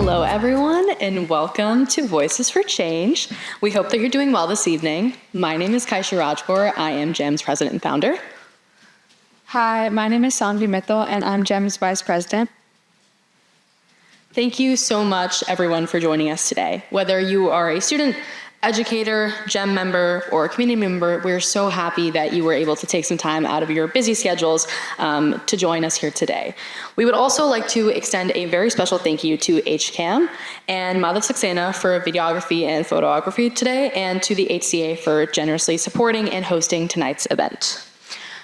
Hello, everyone, and welcome to Voices for Change. We hope that you're doing well this evening. My name is Kaisha Rajgor. I am G.E.M's president and founder. Hi, my name is Sanvi Mittal, and I'm G.E.M's vice president. Thank you so much, everyone, for joining us today. Whether you are a student, educator, G.E.M member, or a community member, we're so happy that you were able to take some time out of your busy schedules to join us here today. We would also like to extend a very special thank you to HCAM and Madhav Saxena for videography and photography today, and to the HCA for generously supporting and hosting tonight's event.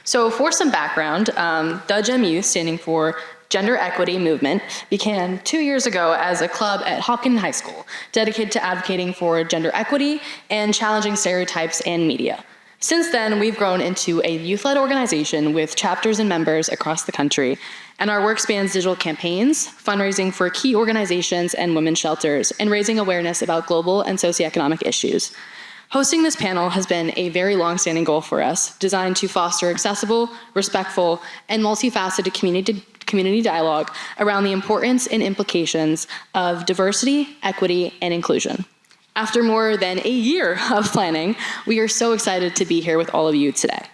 So for some background, the G.E.M, standing for Gender Equity Movement, began 2 years ago as a club at Hopkins High School, dedicated to advocating for gender equity and challenging stereotypes in media. Since then, we've grown into a youth-led organization with chapters and members across the country, and our work spans digital campaigns, fundraising for key organizations and women's shelters, and raising awareness about global and socioeconomic issues. Hosting this panel has been a very long-standing goal for us, designed to foster accessible, respectful, and multifaceted community dialogue around the importance and implications of diversity, equity, and inclusion. After more than a year of planning, we are so excited to be here with all of you today.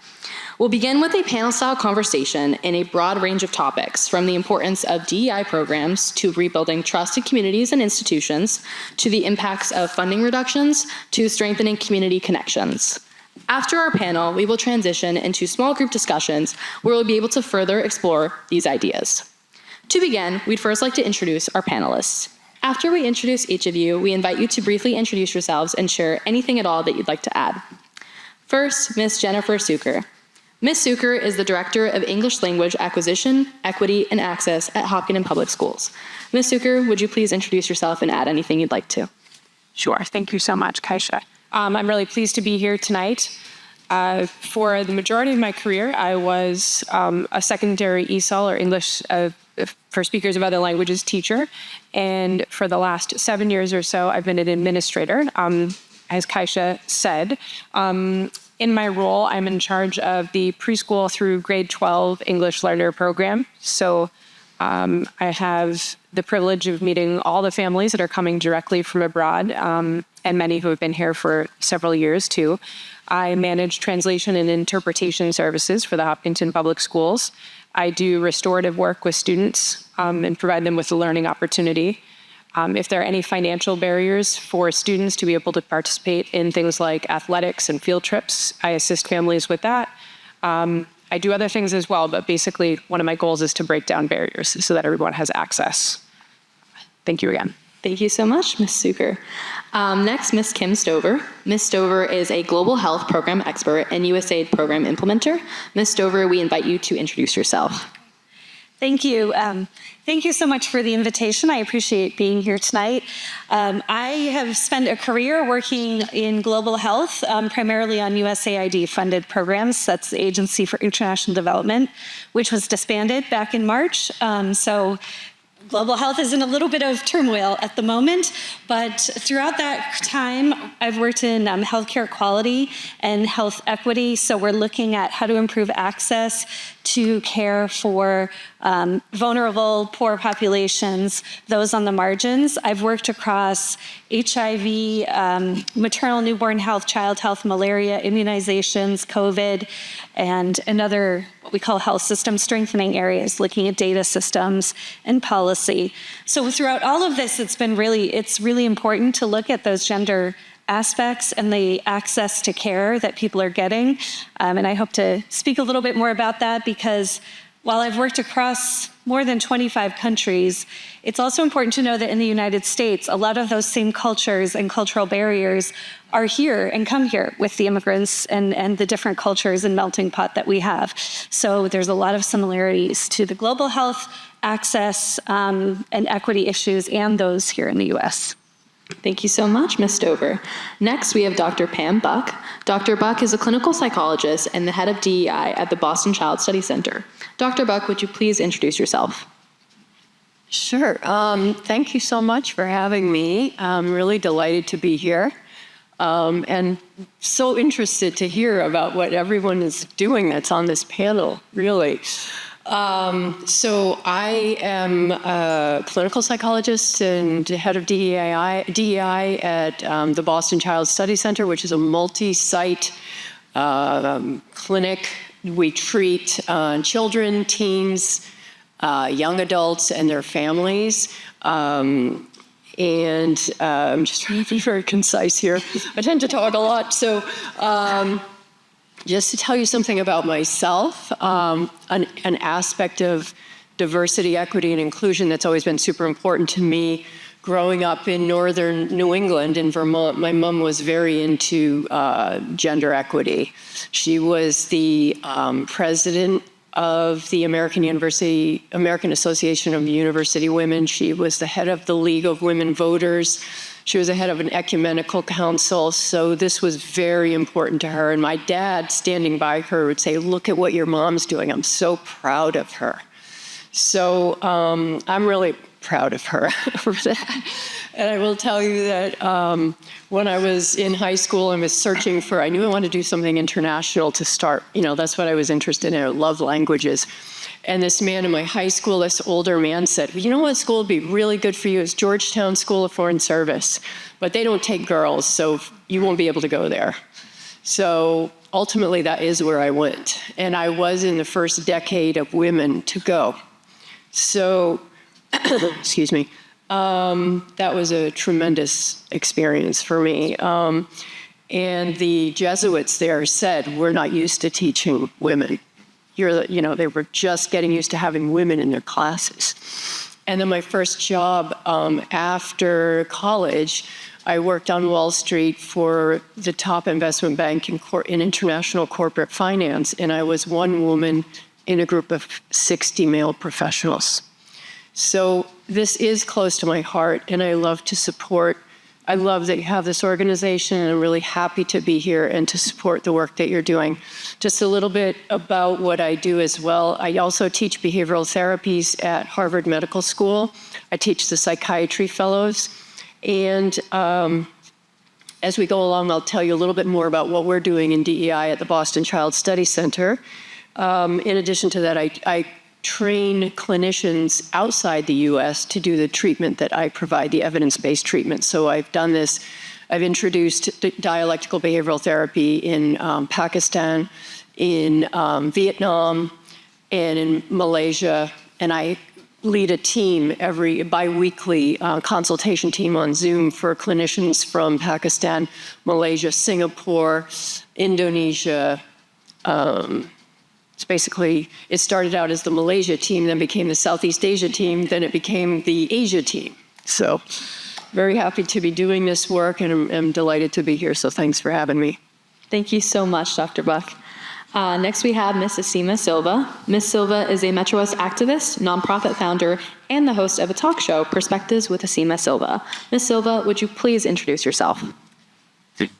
We'll begin with a panel-style conversation in a broad range of topics, from the importance of DEI programs to rebuilding trust in communities and institutions, to the impacts of funding reductions, to strengthening community connections. After our panel, we will transition into small group discussions where we'll be able to further explore these ideas. To begin, we'd first like to introduce our panelists. After we introduce each of you, we invite you to briefly introduce yourselves and share anything at all that you'd like to add. First, Ms. Jennifer Suker. Ms. Suker is the Director of English Language Acquisition, Equity, and Access at Hopkins Public Schools. Ms. Suker, would you please introduce yourself and add anything you'd like to? Sure. Thank you so much, Kaisha. I'm really pleased to be here tonight. For the majority of my career, I was a secondary ESOL, or English for Speakers of Other Languages teacher. And for the last 7 years or so, I've been an administrator. As Kaisha said, in my role, I'm in charge of the preschool through grade 12 English learner program. So I have the privilege of meeting all the families that are coming directly from abroad, and many who have been here for several years too. I manage translation and interpretation services for the Hopkinton Public Schools. I do restorative work with students and provide them with a learning opportunity. If there are any financial barriers for students to be able to participate in things like athletics and field trips, I assist families with that. I do other things as well, but basically one of my goals is to break down barriers so that everyone has access. Thank you again. Thank you so much, Ms. Suker. Next, Ms. Kim Stover. Ms. Stover is a global health program expert and USAID program implementer. Ms. Stover, we invite you to introduce yourself. Thank you. Thank you so much for the invitation. I appreciate being here tonight. I have spent a career working in global health, primarily on USAID-funded programs. That's the Agency for International Development, which was disbanded back in March. So global health is in a little bit of turmoil at the moment, but throughout that time, I've worked in healthcare quality and health equity. So we're looking at how to improve access to care for vulnerable, poor populations, those on the margins. I've worked across HIV, maternal newborn health, child health, malaria, immunizations, COVID, and other what we call health system strengthening areas, looking at data systems and policy. So throughout all of this, it's really important to look at those gender aspects and the access to care that people are getting. And I hope to speak a little bit more about that, because while I've worked across more than 25 countries, it's also important to know that in the United States, a lot of those same cultures and cultural barriers are here and come here with the immigrants and the different cultures and melting pot that we have. So there's a lot of similarities to the global health access and equity issues and those here in the US. Thank you so much, Ms. Stover. Next, we have Dr. Pam Buck. Dr. Buck is a clinical psychologist and the head of DEI at the Boston Child Study Center. Dr. Buck, would you please introduce yourself? Sure. Thank you so much for having me. I'm really delighted to be here and so interested to hear about what everyone is doing that's on this panel, really. So I am a clinical psychologist and head of DEI at the Boston Child Study Center, which is a multi-site clinic. We treat children, teens, young adults, and their families. I'm just trying to be very concise here. I tend to talk a lot, so just to tell you something about myself, an aspect of diversity, equity, and inclusion that's always been super important to me. Growing up in northern New England in Vermont, my mom was very into gender equity. She was the president of the American Association of University Women. She was the head of the League of Women Voters. She was the head of an ecumenical council, so this was very important to her. And my dad, standing by her, would say, "Look at what your mom's doing. I'm so proud of her." So I'm really proud of her for that. And I will tell you that when I was in high school and was searching for, I knew I wanted to do something international to start. You know, that's what I was interested in. I love languages. And this man in my high school, this older man said, "Well, you know what school would be really good for you is Georgetown School of Foreign Service. But they don't take girls, so you won't be able to go there." So ultimately, that is where I went. And I was in the first decade of women to go. So, excuse me, that was a tremendous experience for me. And the Jesuits there said, "We're not used to teaching women." They were just getting used to having women in their classes. And then my first job after college, I worked on Wall Street for the top investment bank in international corporate finance, and I was one woman in a group of 60 male professionals. So this is close to my heart, and I love to support. I love that you have this organization, and I'm really happy to be here and to support the work that you're doing. Just a little bit about what I do as well. I also teach behavioral therapies at Harvard Medical School. I teach the psychiatry fellows. And as we go along, I'll tell you a little bit more about what we're doing in DEI at the Boston Child Study Center. In addition to that, I train clinicians outside the U.S. to do the treatment that I provide, the evidence-based treatment. So I've done this. I've introduced dialectical behavioral therapy in Pakistan, in Vietnam, and in Malaysia. And I lead a team, every bi-weekly consultation team on Zoom for clinicians from Pakistan, Malaysia, Singapore, Indonesia. It started out as the Malaysia team, then became the Southeast Asia team, then it became the Asia team. So very happy to be doing this work, and I'm delighted to be here, so thanks for having me. Thank you so much, Dr. Buck. Next, we have Ms. Asima Silva. Ms. Silva is a Metro West activist, nonprofit founder, and the host of a talk show, Perspectives with Asima Silva. Ms. Silva, would you please introduce yourself?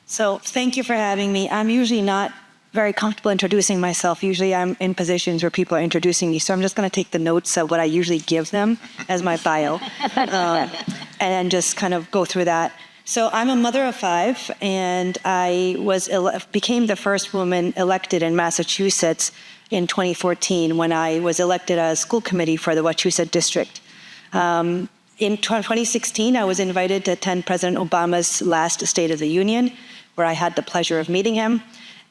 So thank you for having me. I'm usually not very comfortable introducing myself. Usually I'm in positions where people are introducing me, so I'm just going to take the notes of what I usually give them as my bio and just kind of go through that. So I'm a mother of 5, and I became the first woman elected in Massachusetts in 2014 when I was elected as school committee for the Wachusett district. In 2016, I was invited to attend President Obama's last State of the Union, where I had the pleasure of meeting him.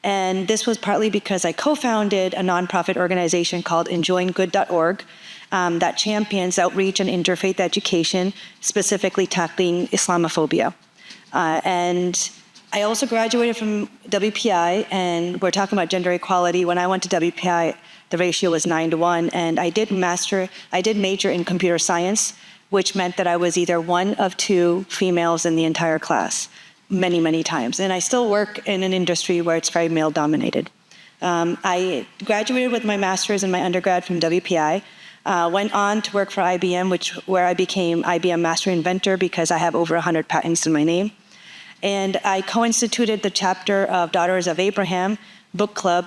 And this was partly because I co-founded a nonprofit organization called enjoyinggood.org that champions outreach and interfaith education, specifically tackling Islamophobia. And I also graduated from WPI, and we're talking about gender equality. When I went to WPI, the ratio was 9-to-1, and I did major in computer science, which meant that I was either one of 2 females in the entire class. Many, many times. And I still work in an industry where it's very male-dominated. I graduated with my master's and my undergrad from WPI, went on to work for IBM, where I became IBM Master Inventor because I have over 100 patents in my name. And I co-instituted the chapter of Daughters of Abraham book club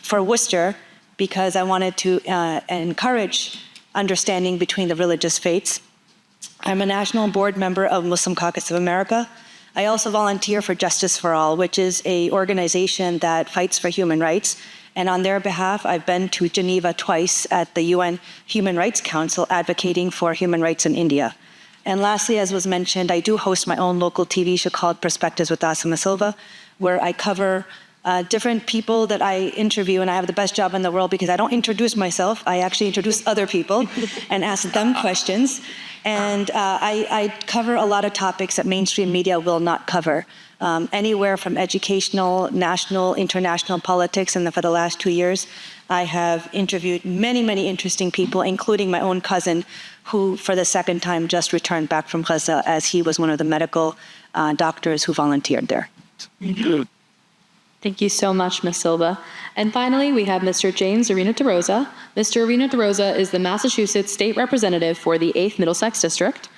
for Worcester because I wanted to encourage understanding between the religious faiths. I'm a national board member of Muslim Caucus of America. I also volunteer for Justice for All, which is an organization that fights for human rights And on their behalf, I've been to Geneva twice at the UN Human Rights Council advocating for human rights in India. And lastly, as was mentioned, I do host my own local TV show called Perspectives with Asima Silva, where I cover different people that I interview, and I have the best job in the world because I don't introduce myself. I actually introduce other people and ask them questions. And I cover a lot of topics that mainstream media will not cover, anywhere from educational, national, international politics. And for the last 2 years, I have interviewed many, many interesting people, including my own cousin, who for the second time just returned back from Gaza, as he was one of the medical doctors who volunteered there. Thank you so much, Ms. Silva. And finally, we have Mr. James Arena DeRosa. Mr. Arena DeRosa is the Massachusetts State Representative for the 8th Middlesex District.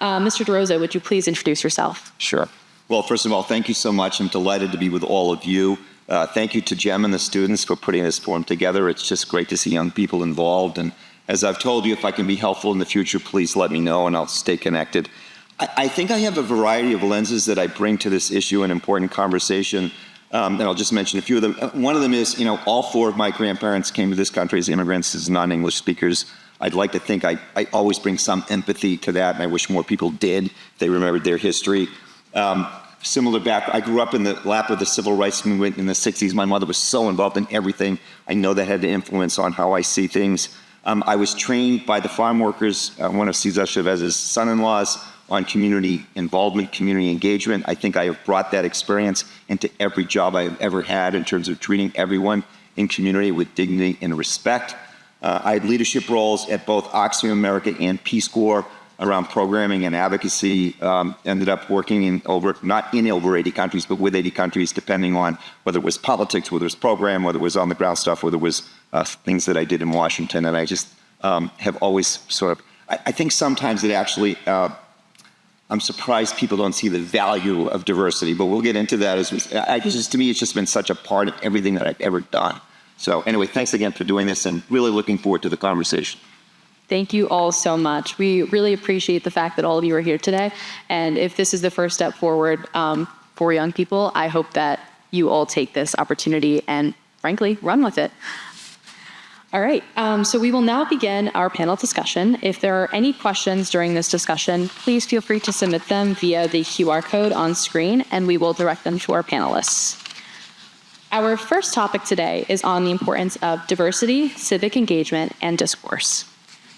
Mr. DeRosa, would you please introduce yourself? Sure. Well, first of all, thank you so much. I'm delighted to be with all of you. Thank you to G.E.M and the students for putting this forum together. It's just great to see young people involved. And as I've told you, if I can be helpful in the future, please let me know and I'll stay connected. I think I have a variety of lenses that I bring to this issue and important conversation. And I'll just mention a few of them. One of them is, all 4 of my grandparents came to this country as immigrants, as non-English speakers. I'd like to think I always bring some empathy to that, and I wish more people did if they remembered their history. Similar back, I grew up in the lap of the civil rights movement in the 60s. My mother was so involved in everything. I know that had an influence on how I see things. I was trained by the farm workers, one of Cesar Chavez's son-in-laws, on community involvement, community engagement. I think I have brought that experience into every job I have ever had in terms of treating everyone in community with dignity and respect. I had leadership roles at both Oxfam America and Peace Corps around programming and advocacy. Ended up working in not in over 80 countries, but with 80 countries, depending on whether it was politics, whether it was program, whether it was on the ground stuff, whether it was things that I did in Washington. And I just have always sort of, I think sometimes it actually, I'm surprised people don't see the value of diversity, but we'll get into that. To me, it's just been such a part of everything that I've ever done. So anyway, thanks again for doing this and really looking forward to the conversation. Thank you all so much. We really appreciate the fact that all of you are here today. And if this is the first step forward for young people, I hope that you all take this opportunity and, frankly, run with it. All right, so we will now begin our panel discussion. If there are any questions during this discussion, please feel free to submit them via the QR code on screen, and we will direct them to our panelists. Our first topic today is on the importance of diversity, civic engagement, and discourse.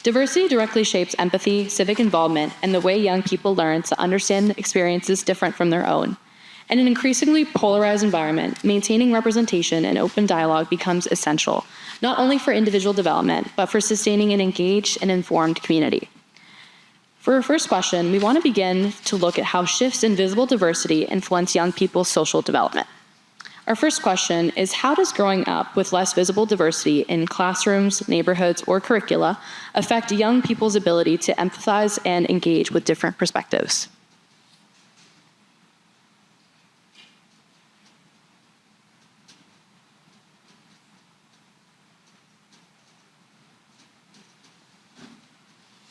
Diversity directly shapes empathy, civic involvement, and the way young people learn to understand experiences different from their own. In an increasingly polarized environment, maintaining representation and open dialogue becomes essential, not only for individual development, but for sustaining an engaged and informed community. For our first question, we want to begin to look at how shifts in visible diversity influence young people's social development. Our first question is, how does growing up with less visible diversity in classrooms, neighborhoods, or curricula affect young people's ability to empathize and engage with different perspectives?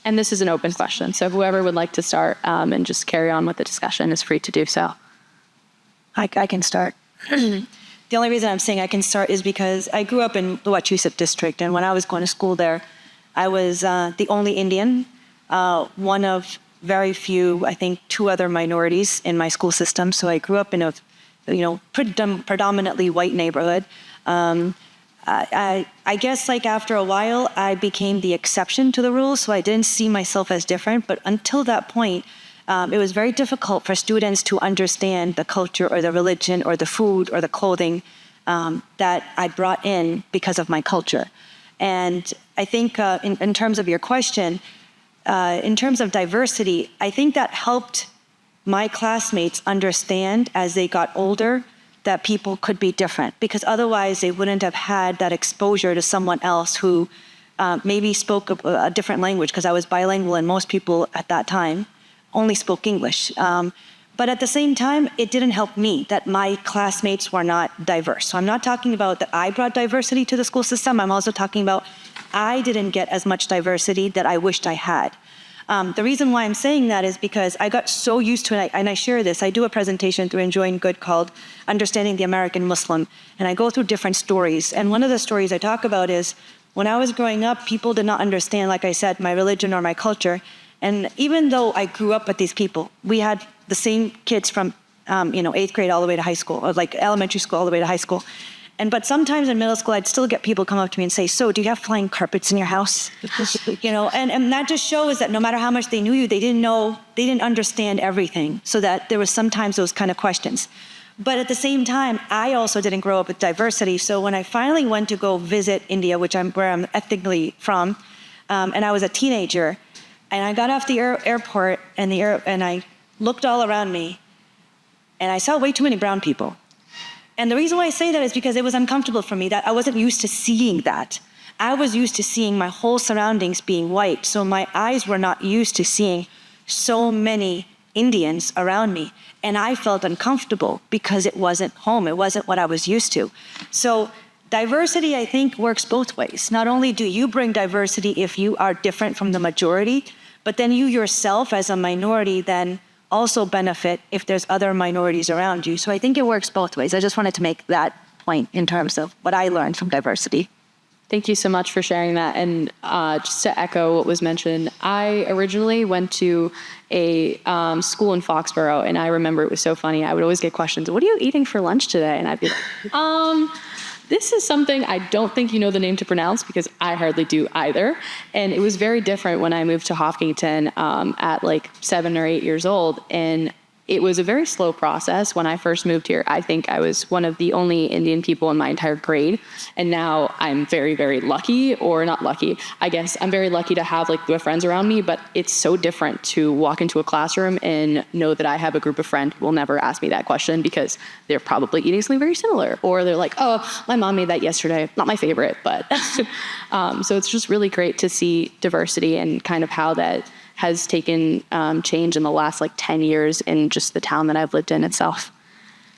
And this is an open question, so whoever would like to start and just carry on with the discussion is free to do so. I can start. The only reason I'm saying I can start is because I grew up in the Wachusett district, and when I was going to school there, I was the only Indian, one of very few, I think 2 other minorities in my school system. So I grew up in a, predominantly white neighborhood. I guess like after a while, I became the exception to the rule, so I didn't see myself as different. But until that point, it was very difficult for students to understand the culture or the religion or the food or the clothing that I brought in because of my culture. And I think in terms of your question, in terms of diversity, I think that helped my classmates understand as they got older that people could be different, because otherwise they wouldn't have had that exposure to someone else who maybe spoke a different language, because I was bilingual and most people at that time only spoke English. But at the same time, it didn't help me that my classmates were not diverse. So I'm not talking about that I brought diversity to the school system. I'm also talking about I didn't get as much diversity that I wished I had. The reason why I'm saying that is because I got so used to it, and I share this. I do a presentation through Enjoying Good called Understanding the American Muslim, and I go through different stories. And one of the stories I talk about is when I was growing up, people did not understand, like I said, my religion or my culture. And even though I grew up with these people, we had the same kids from 8th grade all the way to high school, or like elementary school all the way to high school. But sometimes in middle school, I'd still get people come up to me and say, "So, do you have flying carpets in your house?" And that just shows that no matter how much they knew you, they didn't understand everything. So that there was sometimes those kind of questions. But at the same time, I also didn't grow up with diversity. So when I finally went to go visit India, where I'm ethnically from, and I was a teenager, and I got off the airport and I looked all around me, and I saw way too many brown people. And the reason why I say that is because it was uncomfortable for me, that I wasn't used to seeing that. I was used to seeing my whole surroundings being white, so my eyes were not used to seeing so many Indians around me. And I felt uncomfortable because it wasn't home, it wasn't what I was used to. So diversity, I think, works both ways. Not only do you bring diversity if you are different from the majority, but then you yourself as a minority then also benefit if there's other minorities around you. So I think it works both ways. I just wanted to make that point in terms of what I learned from diversity. Thank you so much for sharing that. And just to echo what was mentioned, I originally went to a school in Foxborough, and I remember it was so funny. I would always get questions, "What are you eating for lunch today?" And I'd be like, this is something I don't think you know the name to pronounce, because I hardly do either. And it was very different when I moved to Hopkinton at like 7 or 8 years old. And it was a very slow process when I first moved here. I think I was one of the only Indian people in my entire grade. And now I'm very, very lucky, or not lucky. I guess I'm very lucky to have like the friends around me, but it's so different to walk into a classroom and know that I have a group of friends who will never ask me that question because they're probably eating something very similar. Or they're like, "Oh, my mom made that yesterday. Not my favorite," but so it's just really great to see diversity and kind of how that has taken change in the last 10 years in just the town that I've lived in itself.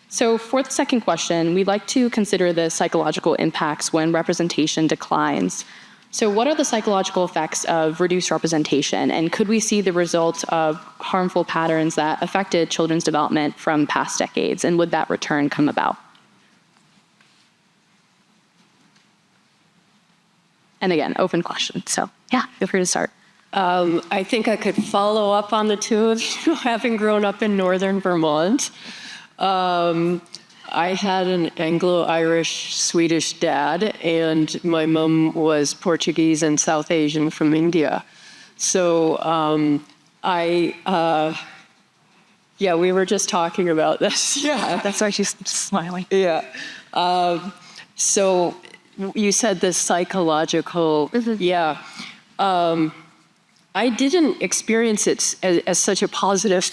So for the second question, we'd like to consider the psychological impacts when representation declines. So what are the psychological effects of reduced representation, and could we see the results of harmful patterns that affected children's development from past decades, and would that return come about? And again, open question, so yeah, feel free to start. I think I could follow up on the two of you, having grown up in northern Vermont. I had an Anglo-Irish Swedish dad, and my mom was Portuguese and South Asian from India. So we were just talking about this. Yeah. That's why she's smiling. Yeah. So you said this psychological, yeah. I didn't experience it as such a positive,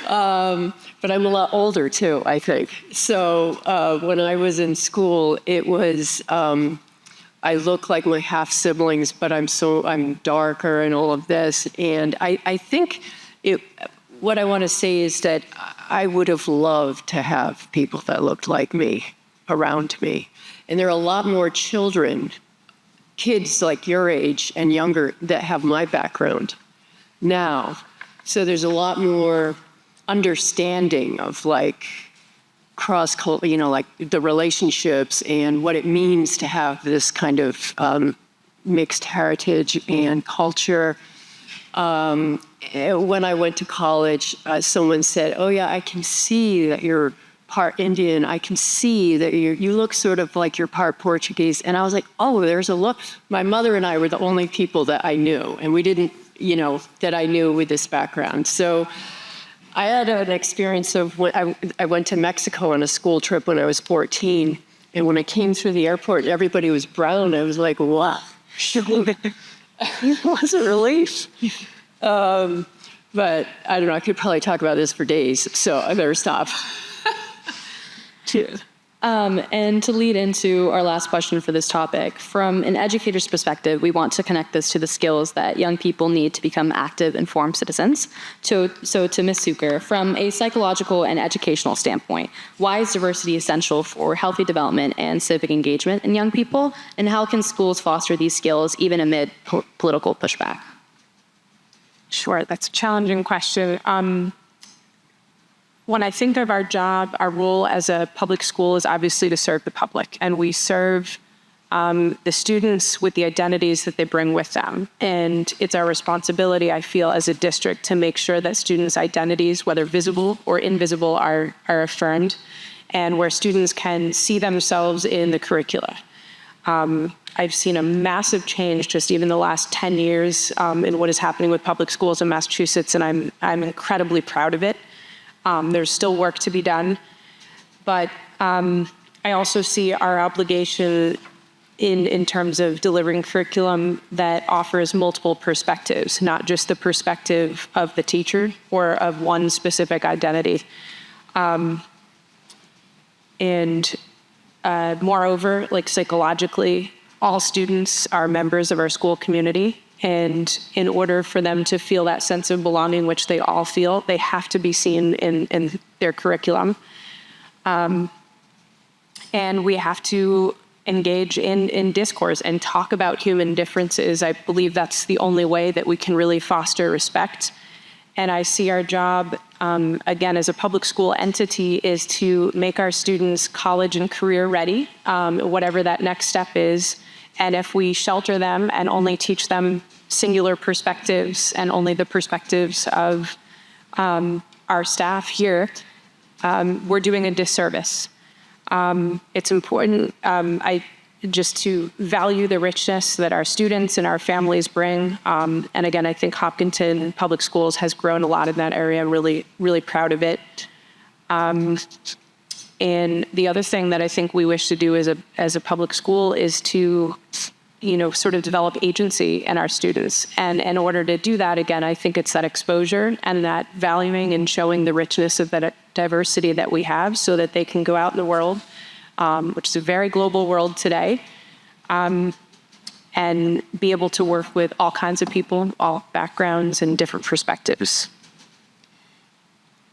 but I'm a lot older too, I think. So when I was in school, it was, I look like my half siblings, but I'm darker and all of this. And I think what I want to say is that I would have loved to have people that looked like me around me. And there are a lot more kids like your age and younger that have my background now. So there's a lot more understanding of cross-cultural, the relationships and what it means to have this kind of mixed heritage and culture. When I went to college, someone said, "Oh yeah, I can see that you're part Indian. I can see that you look sort of like you're part Portuguese." And I was like, "Oh, there's a look." My mother and I were the only people that I knew, and we didn't, that I knew with this background. So I had an experience of when I went to Mexico on a school trip when I was 14. And when I came through the airport, everybody was brown. I was like, wow. It was a relief. But I don't know, I could probably talk about this for days, so I better stop. Cheers. And to lead into our last question for this topic, from an educator's perspective, we want to connect this to the skills that young people need to become active, informed citizens. So to Ms. Suker, from a psychological and educational standpoint, why is diversity essential for healthy development and civic engagement in young people? And how can schools foster these skills even amid political pushback? Sure, that's a challenging question. When I think of our job, our role as a public school is obviously to serve the public, and we serve the students with the identities that they bring with them. And it's our responsibility, I feel, as a district to make sure that students' identities, whether visible or invisible, are affirmed, and where students can see themselves in the curricula. I've seen a massive change just even the last 10 years in what is happening with public schools in Massachusetts, and I'm incredibly proud of it. There's still work to be done, but I also see our obligation in terms of delivering curriculum that offers multiple perspectives, not just the perspective of the teacher or of one specific identity. Moreover, like psychologically, all students are members of our school community. And in order for them to feel that sense of belonging, which they all feel, they have to be seen in their curriculum. And we have to engage in discourse and talk about human differences. I believe that's the only way that we can really foster respect. And I see our job, again, as a public school entity, is to make our students college and career ready, whatever that next step is. And if we shelter them and only teach them singular perspectives and only the perspectives of our staff here, we're doing a disservice. It's important just to value the richness that our students and our families bring. And again, I think Hopkinton Public Schools has grown a lot in that area. I'm really, really proud of it. And the other thing that I think we wish to do as a public school is to, sort of develop agency in our students. And in order to do that, again, I think it's that exposure and that valuing and showing the richness of that diversity that we have so that they can go out in the world, which is a very global world today, and be able to work with all kinds of people, all backgrounds and different perspectives.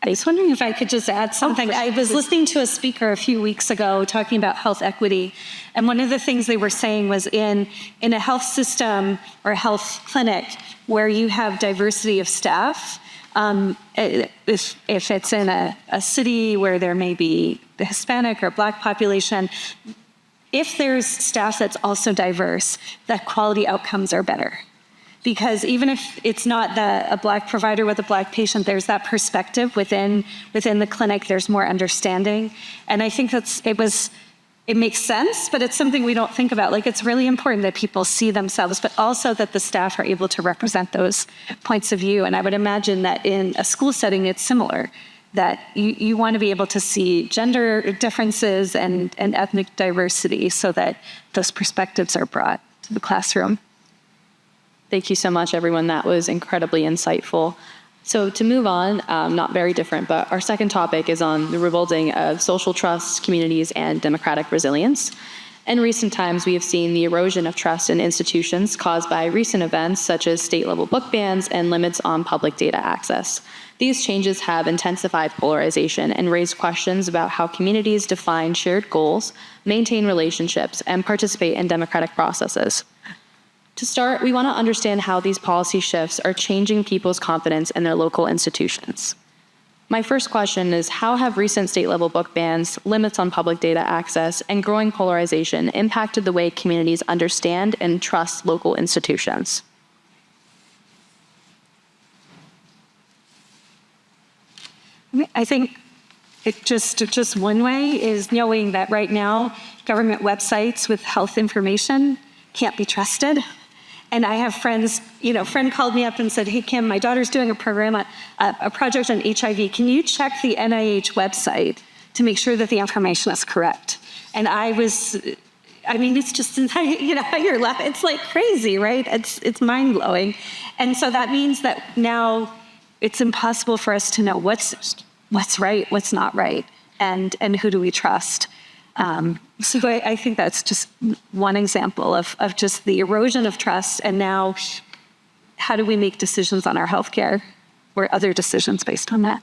I was wondering if I could just add something. I was listening to a speaker a few weeks ago talking about health equity, and one of the things they were saying was in a health system or a health clinic where you have diversity of staff, if it's in a city where there may be the Hispanic or Black population, if there's staff that's also diverse, the quality outcomes are better. Because even if it's not a Black provider with a Black patient, there's that perspective within the clinic. There's more understanding, and I think it makes sense. But it's something we don't think about. Like, it's really important that people see themselves, but also that the staff are able to represent those points of view. And I would imagine that in a school setting, it's similar. That you want to be able to see gender differences and ethnic diversity, so that those perspectives are brought to the classroom. Thank you so much, everyone. That was incredibly insightful. So to move on, not very different, but our second topic is on the rebuilding of social trust, communities, and democratic resilience. In recent times, we have seen the erosion of trust in institutions caused by recent events such as state-level book bans and limits on public data access. These changes have intensified polarization and raised questions about how communities define shared goals, maintain relationships, and participate in democratic processes. To start, we want to understand how these policy shifts are changing people's confidence in their local institutions. My first question is, how have recent state-level book bans, limits on public data access, and growing polarization impacted the way communities understand and trust local institutions? I think just one way is knowing that right now, government websites with health information can't be trusted. And I have friends, a friend called me up and said, "Hey, Kim, my daughter's doing a project on HIV. Can you check the NIH website to make sure that the information is correct?" And it's just, you're laughing. It's like crazy, right? It's mind-blowing. And so that means that now it's impossible for us to know what's right, what's not right, and who do we trust. So I think that's just one example of just the erosion of trust, and now how do we make decisions on our healthcare or other decisions based on that?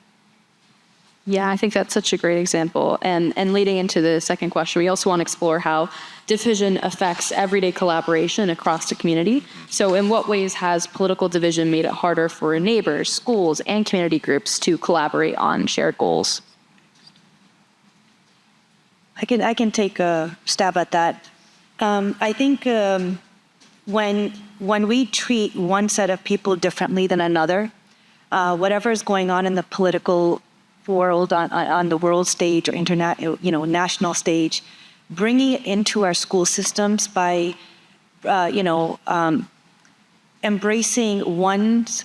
Yeah, I think that's such a great example. And leading into the second question, we also want to explore how division affects everyday collaboration across the community. So in what ways has political division made it harder for neighbors, schools, and community groups to collaborate on shared goals? I can take a stab at that. I think when we treat one set of people differently than another, whatever is going on in the political world, on the world stage or national stage, bringing it into our school systems by embracing one's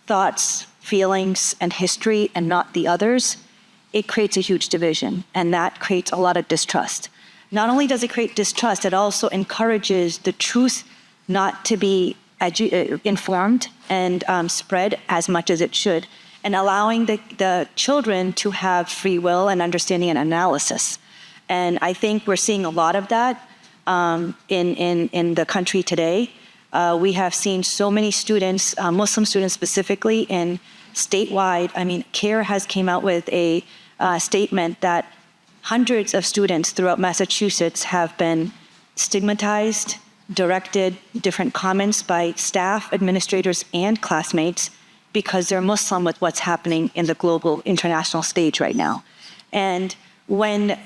thoughts, feelings, and history and not the others, it creates a huge division, and that creates a lot of distrust. Not only does it create distrust, it also encourages the truth not to be informed and spread as much as it should, and allowing the children to have free will and understanding and analysis. And I think we're seeing a lot of that in the country today. We have seen so many students, Muslim students specifically, in statewide. I mean, CARE has came out with a statement that hundreds of students throughout Massachusetts have been stigmatized, directed different comments by staff, administrators, and classmates because they're Muslim with what's happening in the global international stage right now. And when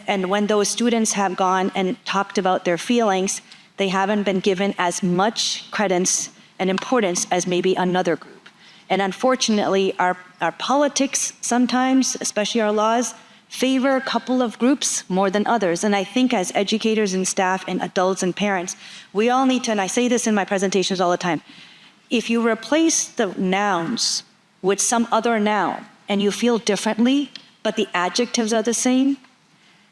those students have gone and talked about their feelings, they haven't been given as much credence and importance as maybe another group. And unfortunately, our politics sometimes, especially our laws, favor a couple of groups more than others. And I think as educators and staff and adults and parents, we all need to, and I say this in my presentations all the time, if you replace the nouns with some other noun and you feel differently, but the adjectives are the same,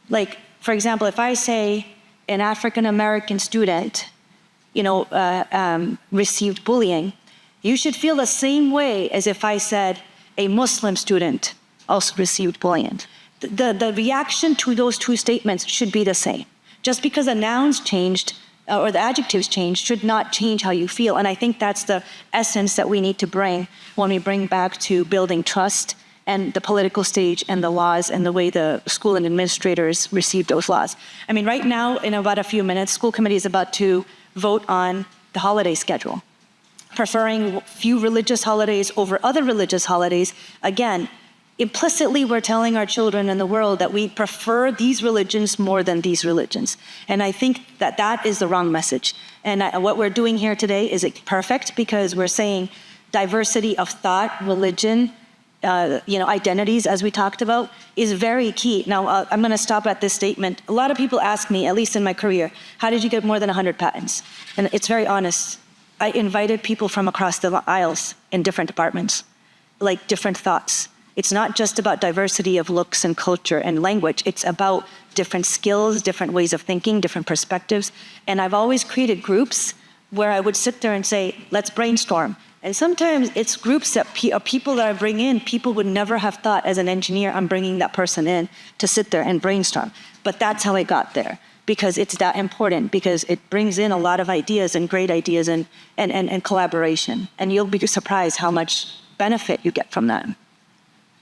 like, for example, if I say an African-American student, received bullying, you should feel the same way as if I said a Muslim student also received bullying. The reaction to those two statements should be the same. Just because the nouns changed or the adjectives changed should not change how you feel. And I think that's the essence that we need to bring when we bring back to building trust and the political stage and the laws and the way the school and administrators receive those laws. I mean, right now, in about a few minutes, school committee is about to vote on the holiday schedule, preferring few religious holidays over other religious holidays. Again, implicitly, we're telling our children in the world that we prefer these religions more than these religions. And I think that that is the wrong message. And what we're doing here today is perfect because we're saying diversity of thought, religion, identities, as we talked about, is very key. Now, I'm going to stop at this statement. A lot of people ask me, at least in my career, how did you get more than 100 patents? And it's very honest. I invited people from across the aisles in different departments, like different thoughts. It's not just about diversity of looks and culture and language. It's about different skills, different ways of thinking, different perspectives. And I've always created groups where I would sit there and say, let's brainstorm. And sometimes it's groups that people that I bring in, people would never have thought as an engineer, I'm bringing that person in to sit there and brainstorm. But that's how I got there, because it's that important, because it brings in a lot of ideas and great ideas and collaboration. And you'll be surprised how much benefit you get from that.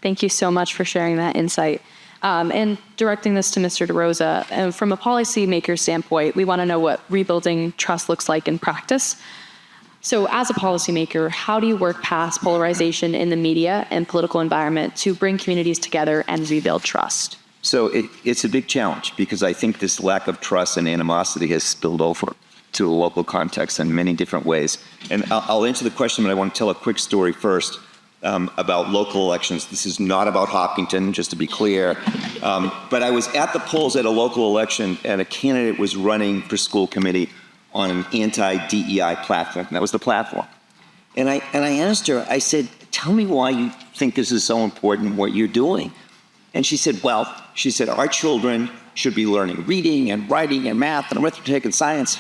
Thank you so much for sharing that insight. And directing this to Mr. DeRosa, and from a policymaker standpoint, we want to know what rebuilding trust looks like in practice. So as a policymaker, how do you work past polarization in the media and political environment to bring communities together and rebuild trust? So it's a big challenge because I think this lack of trust and animosity has spilled over to the local context in many different ways. And I'll answer the question, but I want to tell a quick story first. About local elections. This is not about Hopkinton, just to be clear. But I was at the polls at a local election, and a candidate was running for school committee on an anti-DEI platform. That was the platform. And I asked her, I said, tell me why you think this is so important, what you're doing. And she said, our children should be learning reading and writing and math and arithmetic and science.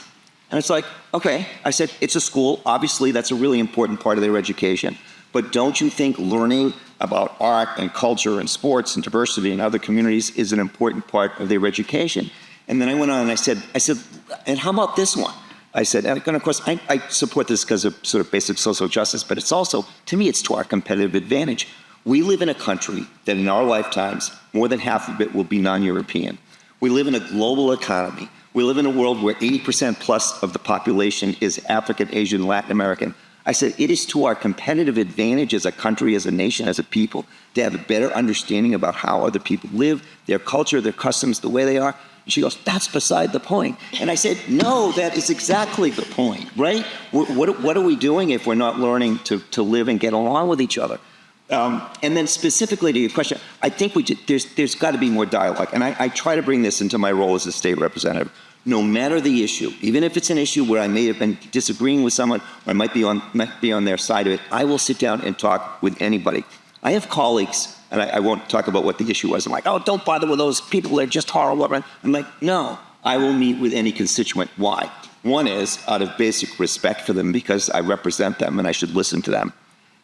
And it's like, okay. I said, it's a school. Obviously, that's a really important part of their education. But don't you think learning about art and culture and sports and diversity in other communities is an important part of their education? And then I went on and I said, and how about this one? I said, and of course, I support this because of sort of basic social justice, but it's also, to me, it's to our competitive advantage. We live in a country that in our lifetimes, more than half of it will be non-European. We live in a global economy. We live in a world where 80% plus of the population is African, Asian, Latin American. I said, it is to our competitive advantage as a country, as a nation, as a people, to have a better understanding about how other people live, their culture, their customs, the way they are. And she goes, that's beside the point. And I said, no, that is exactly the point, right? What are we doing if we're not learning to live and get along with each other? And then specifically to your question, I think there's got to be more dialogue. And I try to bring this into my role as a state representative. No matter the issue, even if it's an issue where I may have been disagreeing with someone or I might be on their side of it, I will sit down and talk with anybody. I have colleagues, and I won't talk about what the issue was. I'm like, oh, don't bother with those people. They're just horrible. I'm like, no, I will meet with any constituent. Why? One is out of basic respect for them because I represent them and I should listen to them.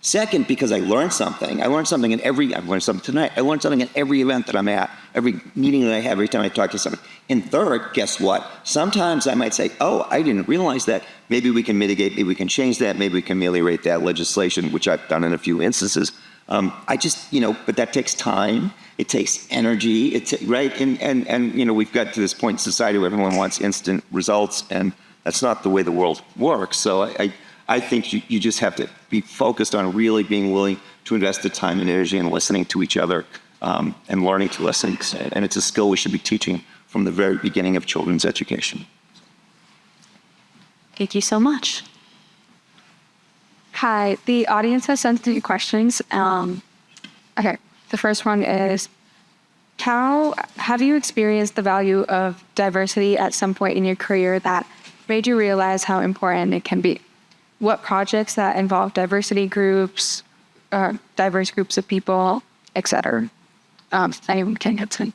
Second, because I learned something. I learned something I've learned something tonight. I learned something at every event that I'm at, every meeting that I have, every time I talk to someone. And third, guess what? Sometimes I might say, oh, I didn't realize that. Maybe we can mitigate, maybe we can change that, maybe we can ameliorate that legislation, which I've done in a few instances. But that takes time. It takes energy, right? And we've got to this point in society where everyone wants instant results, and that's not the way the world works. So I think you just have to be focused on really being willing to invest the time and energy in listening to each other and learning to listen. And it's a skill we should be teaching from the very beginning of children's education. Thank you so much. Hi, the audience has sent 3 questions. Okay, the first one is, how have you experienced the value of diversity at some point in your career that made you realize how important it can be? What projects that involve diversity groups, diverse groups of people, etc. Anyone can get to.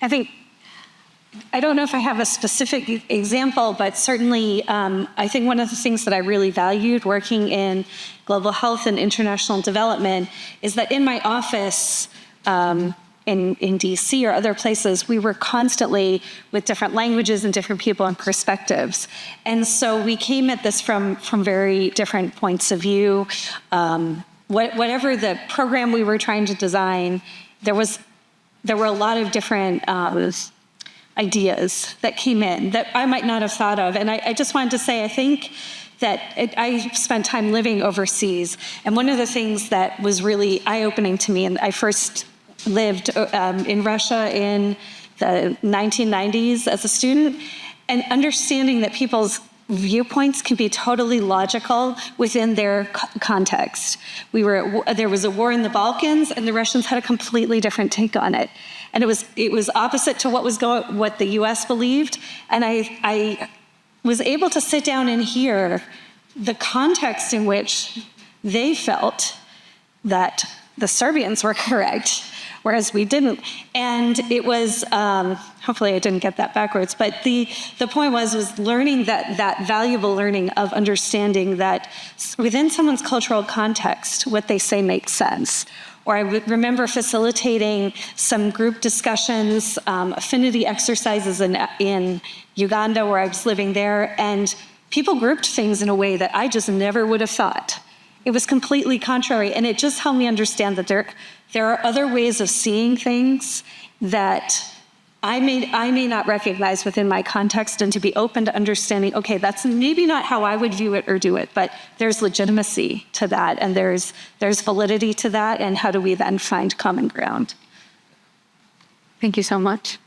I don't know if I have a specific example, but certainly I think one of the things that I really valued working in global health and international development is that in my office, in DC or other places, we were constantly with different languages and different people and perspectives. And so we came at this from very different points of view. Whatever the program we were trying to design, there were a lot of different ideas that came in that I might not have thought of. And I just wanted to say, I think that I spent time living overseas. And one of the things that was really eye-opening to me, and I first lived in Russia in the 1990s as a student, and understanding that people's viewpoints can be totally logical within their context. There was a war in the Balkans, and the Russians had a completely different take on it, and it was opposite to what the U.S. believed. And I was able to sit down and hear the context in which they felt that the Serbians were correct, whereas we didn't. And it was, hopefully I didn't get that backwards, but the point was learning that valuable learning of understanding that within someone's cultural context, what they say makes sense. Or I would remember facilitating some group discussions, affinity exercises in Uganda where I was living there, and people grouped things in a way that I just never would have thought. It was completely contrary, and it just helped me understand that there are other ways of seeing things that I may not recognize within my context, and to be open to understanding, okay, that's maybe not how I would view it or do it, but there's legitimacy to that, and there's validity to that, and how do we then find common ground? Thank you so much.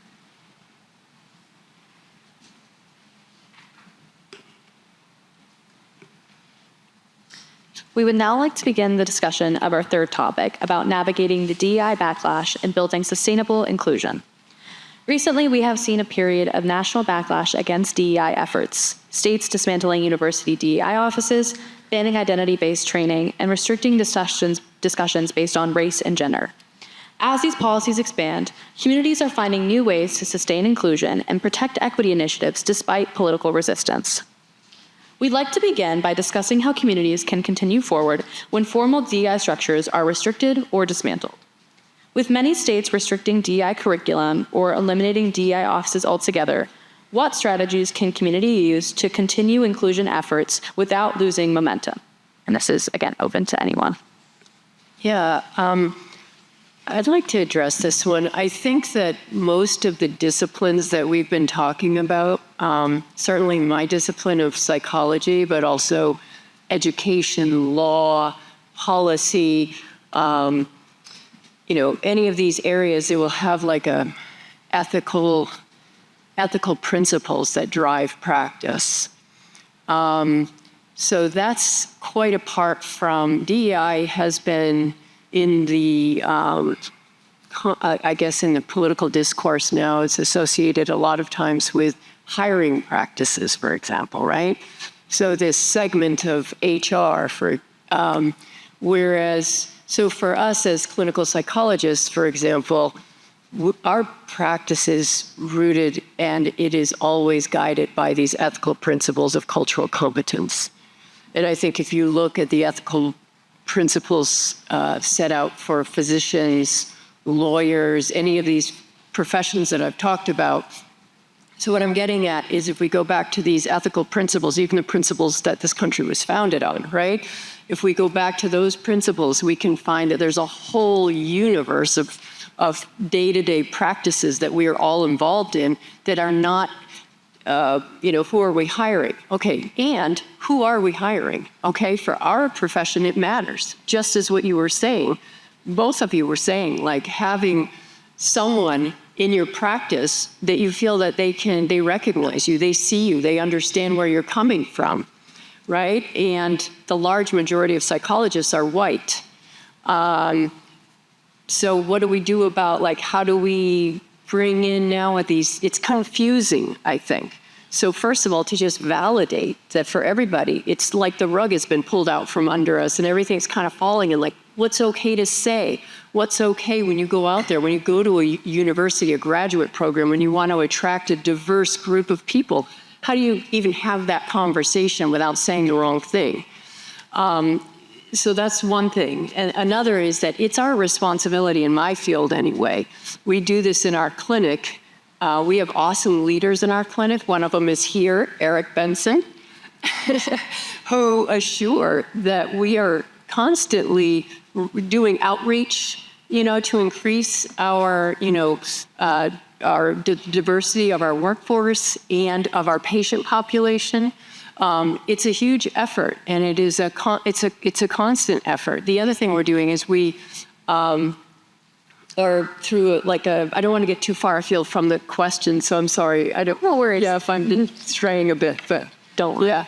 We would now like to begin the discussion of our third topic about navigating the DEI backlash and building sustainable inclusion. Recently, we have seen a period of national backlash against DEI efforts, states dismantling university DEI offices, banning identity-based training, and restricting discussions based on race and gender. As these policies expand, communities are finding new ways to sustain inclusion and protect equity initiatives despite political resistance. We'd like to begin by discussing how communities can continue forward when formal DEI structures are restricted or dismantled. With many states restricting DEI curriculum or eliminating DEI offices altogether, What strategies can community use to continue inclusion efforts without losing momentum? And this is, again, open to anyone. Yeah, I'd like to address this one. I think that most of the disciplines that we've been talking about, certainly my discipline of psychology, but also education, law, policy, any of these areas, it will have like a ethical principles that drive practice. So that's quite apart from DEI has been in the, I guess in the political discourse now, it's associated a lot of times with hiring practices, for example, right? So this segment of HR, so for us as clinical psychologists, for example, our practice is rooted and it is always guided by these ethical principles of cultural competence. And I think if you look at the ethical principles set out for physicians, lawyers, any of these professions that I've talked about, so what I'm getting at is if we go back to these ethical principles, even the principles that this country was founded on, right? If we go back to those principles, we can find that there's a whole universe of day-to-day practices that we are all involved in that are not, who are we hiring? Okay, and who are we hiring? Okay, for our profession, it matters. Just as what you were saying, both of you were saying, like having someone in your practice that you feel that they recognize you, they see you, they understand where you're coming from, right? And the large majority of psychologists are white. So what do we do about, like, how do we bring in now at these, it's confusing, I think. So first of all, to just validate that for everybody, it's like the rug has been pulled out from under us and everything's kind of falling and like, what's okay to say? What's okay when you go out there, when you go to a university, a graduate program, when you want to attract a diverse group of people? How do you even have that conversation without saying the wrong thing? So that's one thing. And another is that it's our responsibility in my field anyway. We do this in our clinic. We have awesome leaders in our clinic. One of them is here, Eric Benson, who assure that we are constantly doing outreach, to increase our, our diversity of our workforce and of our patient population. It's a huge effort, and it is it's a constant effort. The other thing we're doing is we are through I don't want to get too far afield from the question, so I'm sorry. No worries. Yeah, if I'm straying a bit, but don't worry. Yeah.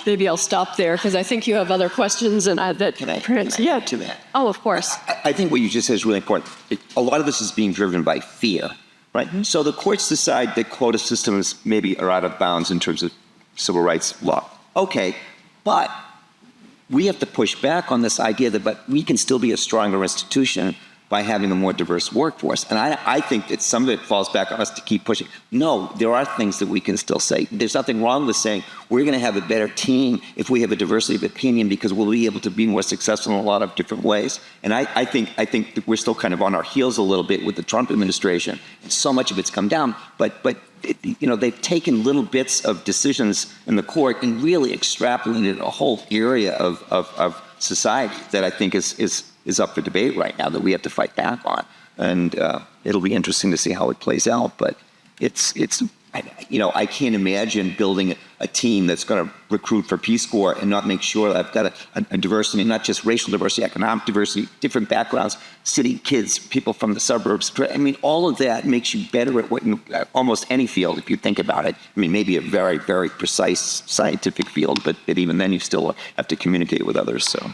Maybe I'll stop there because I think you have other questions and Can I add to that? Oh, of course. I think what you just said is really important. A lot of this is being driven by fear, right? Mm-hmm. So the courts decide that quota systems maybe are out of bounds in terms of civil rights law. Okay, but we have to push back on this idea that we can still be a stronger institution by having a more diverse workforce. And I think that some of it falls back on us to keep pushing. No, there are things that we can still say. There's nothing wrong with saying we're going to have a better team if we have a diversity of opinion because we'll be able to be more successful in a lot of different ways. And I think that we're still kind of on our heels a little bit with the Trump administration. And so much of it's come down, but they've taken little bits of decisions in the court and really extrapolated a whole area of society that I think is up for debate right now that we have to fight back on. And it'll be interesting to see how it plays out. But I can't imagine building a team that's going to recruit for Peace Corps and not make sure that I've got a diversity, not just racial diversity, economic diversity, different backgrounds, city kids, people from the suburbs. I mean, all of that makes you better at almost any field if you think about it. I mean, maybe a very, very precise scientific field, but even then you still have to communicate with others. So.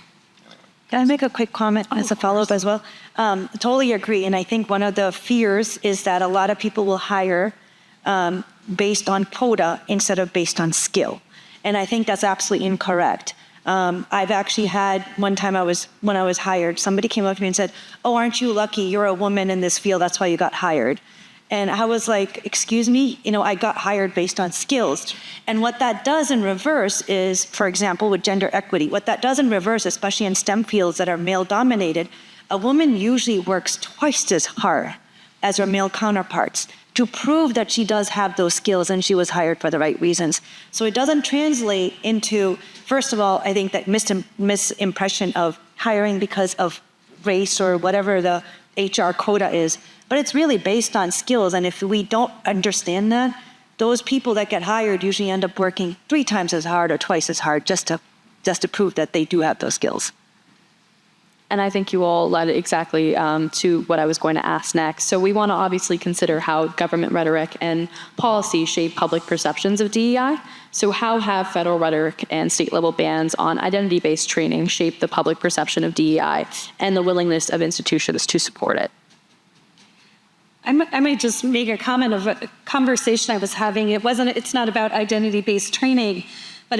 Can I make a quick comment as a follow-up as well? Totally agree. And I think one of the fears is that a lot of people will hire based on quota instead of based on skill. And I think that's absolutely incorrect. I've actually had one time when I was hired, somebody came up to me and said, "Oh, aren't you lucky? You're a woman in this field. That's why you got hired." And I was like, excuse me, I got hired based on skills. And what that does in reverse is, for example, with gender equity, what that does in reverse, especially in STEM fields that are male dominated, a woman usually works twice as hard as her male counterparts to prove that she does have those skills and she was hired for the right reasons. So it doesn't translate into, first of all, I think that misimpression of hiring because of race or whatever the HR quota is, but it's really based on skills. And if we don't understand that, those people that get hired usually end up working 3 times as hard or twice as hard just to prove that they do have those skills. And I think you all led exactly to what I was going to ask next. So we want to obviously consider how government rhetoric and policy shape public perceptions of DEI. So how have federal rhetoric and state-level bans on identity-based training shaped the public perception of DEI and the willingness of institutions to support it? I might just make a comment of a conversation I was having. It's not about identity-based training, but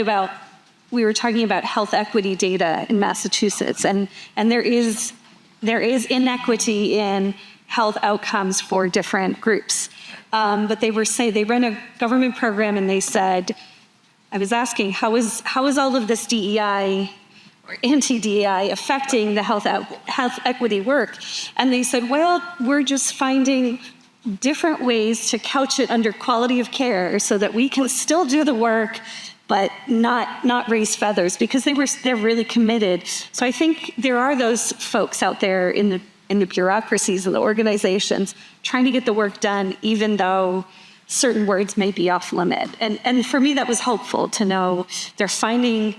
we were talking about health equity data in Massachusetts, and there is inequity in health outcomes for different groups. But they ran a government program, and they said, I was asking, how is all of this DEI or anti-DEI affecting the health equity work? And they said, well, we're just finding different ways to couch it under quality of care so that we can still do the work, but not raise feathers, because they're really committed. So I think there are those folks out there in the bureaucracies and the organizations trying to get the work done, even though certain words may be off limit. And for me, that was helpful to know they're finding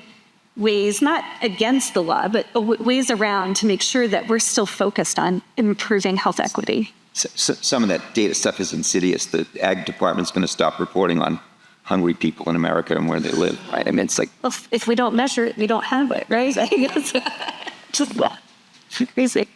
ways, not against the law, but ways around to make sure that we're still focused on improving health equity. So some of that data stuff is insidious. The ag department's going to stop reporting on hungry people in America and where they live, right? I mean, it's like... Well, if we don't measure it, we don't have it, right? Just crazy.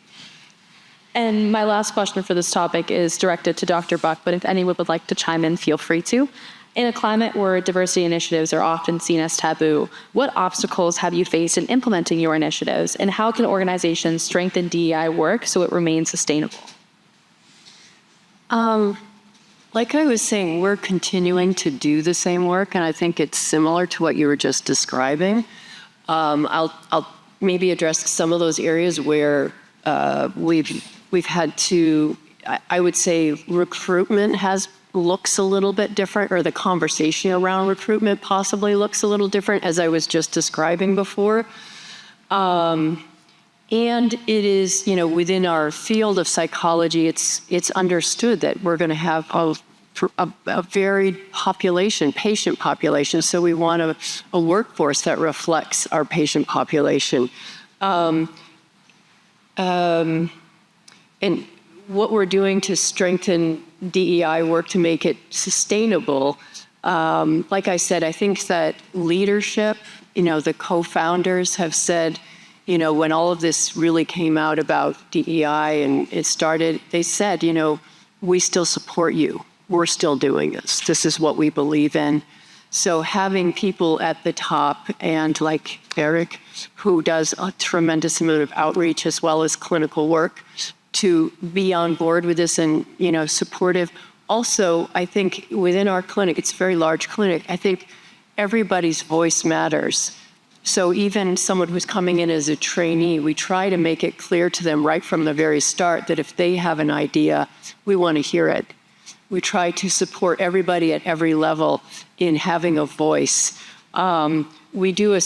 And my last question for this topic is directed to Dr. Buck, but if anyone would like to chime in, feel free to. In a climate where diversity initiatives are often seen as taboo, what obstacles have you faced in implementing your initiatives, and how can organizations strengthen DEI work so it remains sustainable? Like I was saying, we're continuing to do the same work, and I think it's similar to what you were just describing. I'll maybe address some of those areas where we've had to, I would say recruitment looks a little bit different, or the conversation around recruitment possibly looks a little different, as I was just describing before. And it is, within our field of psychology, it's understood that we're going to have a varied patient population. So we want a workforce that reflects our patient population. And what we're doing to strengthen DEI work to make it sustainable, like I said, I think that leadership, the co-founders have said, when all of this really came out about DEI and it started, they said, we still support you. We're still doing this. This is what we believe in. So having people at the top, and like Eric, who does a tremendous amount of outreach as well as clinical work, to be on board with this and, supportive. Also, I think within our clinic, it's a very large clinic, I think everybody's voice matters. So even someone who's coming in as a trainee, we try to make it clear to them right from the very start that if they have an idea, we want to hear it. We try to support everybody at every level in having a voice. We do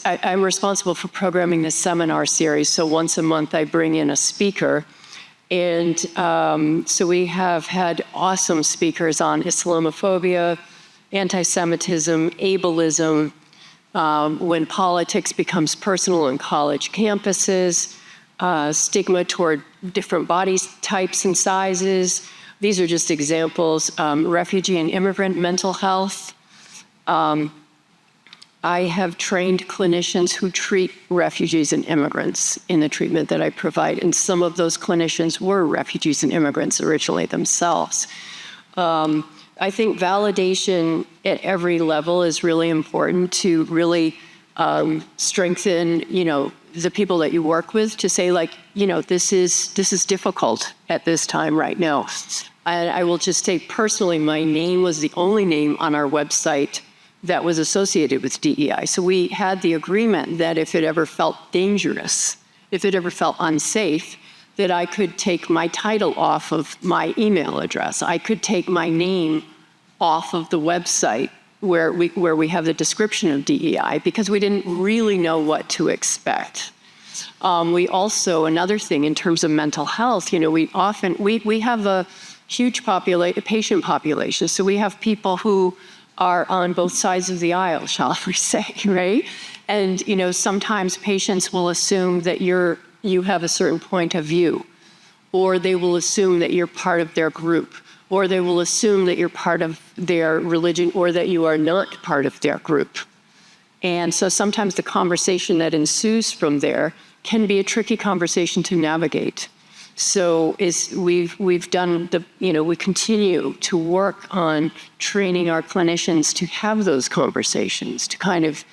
I'm responsible for programming this seminar series, so once a month I bring in a speaker. And so we have had awesome speakers on Islamophobia, anti-Semitism, ableism, when politics becomes personal in college campuses, stigma toward different body types and sizes. These are just examples. Refugee and immigrant mental health. I have trained clinicians who treat refugees and immigrants in the treatment that I provide, and some of those clinicians were refugees and immigrants originally themselves. I think validation at every level is really important to really strengthen, the people that you work with, to say, like, this is difficult at this time right now. And I will just say personally, my name was the only name on our website that was associated with DEI. So we had the agreement that if it ever felt dangerous, if it ever felt unsafe, that I could take my title off of my email address. I could take my name off of the website where we have the description of DEI, because we didn't really know what to expect. We also, another thing in terms of mental health, we have a huge patient population. So we have people who are on both sides of the aisle, shall we say, right? And, sometimes patients will assume that you have a certain point of view, or they will assume that you're part of their group, or they will assume that you're part of their religion, or that you are not part of their group. And so sometimes the conversation that ensues from there can be a tricky conversation to navigate. So we've done we continue to work on training our clinicians to have those conversations, to kind of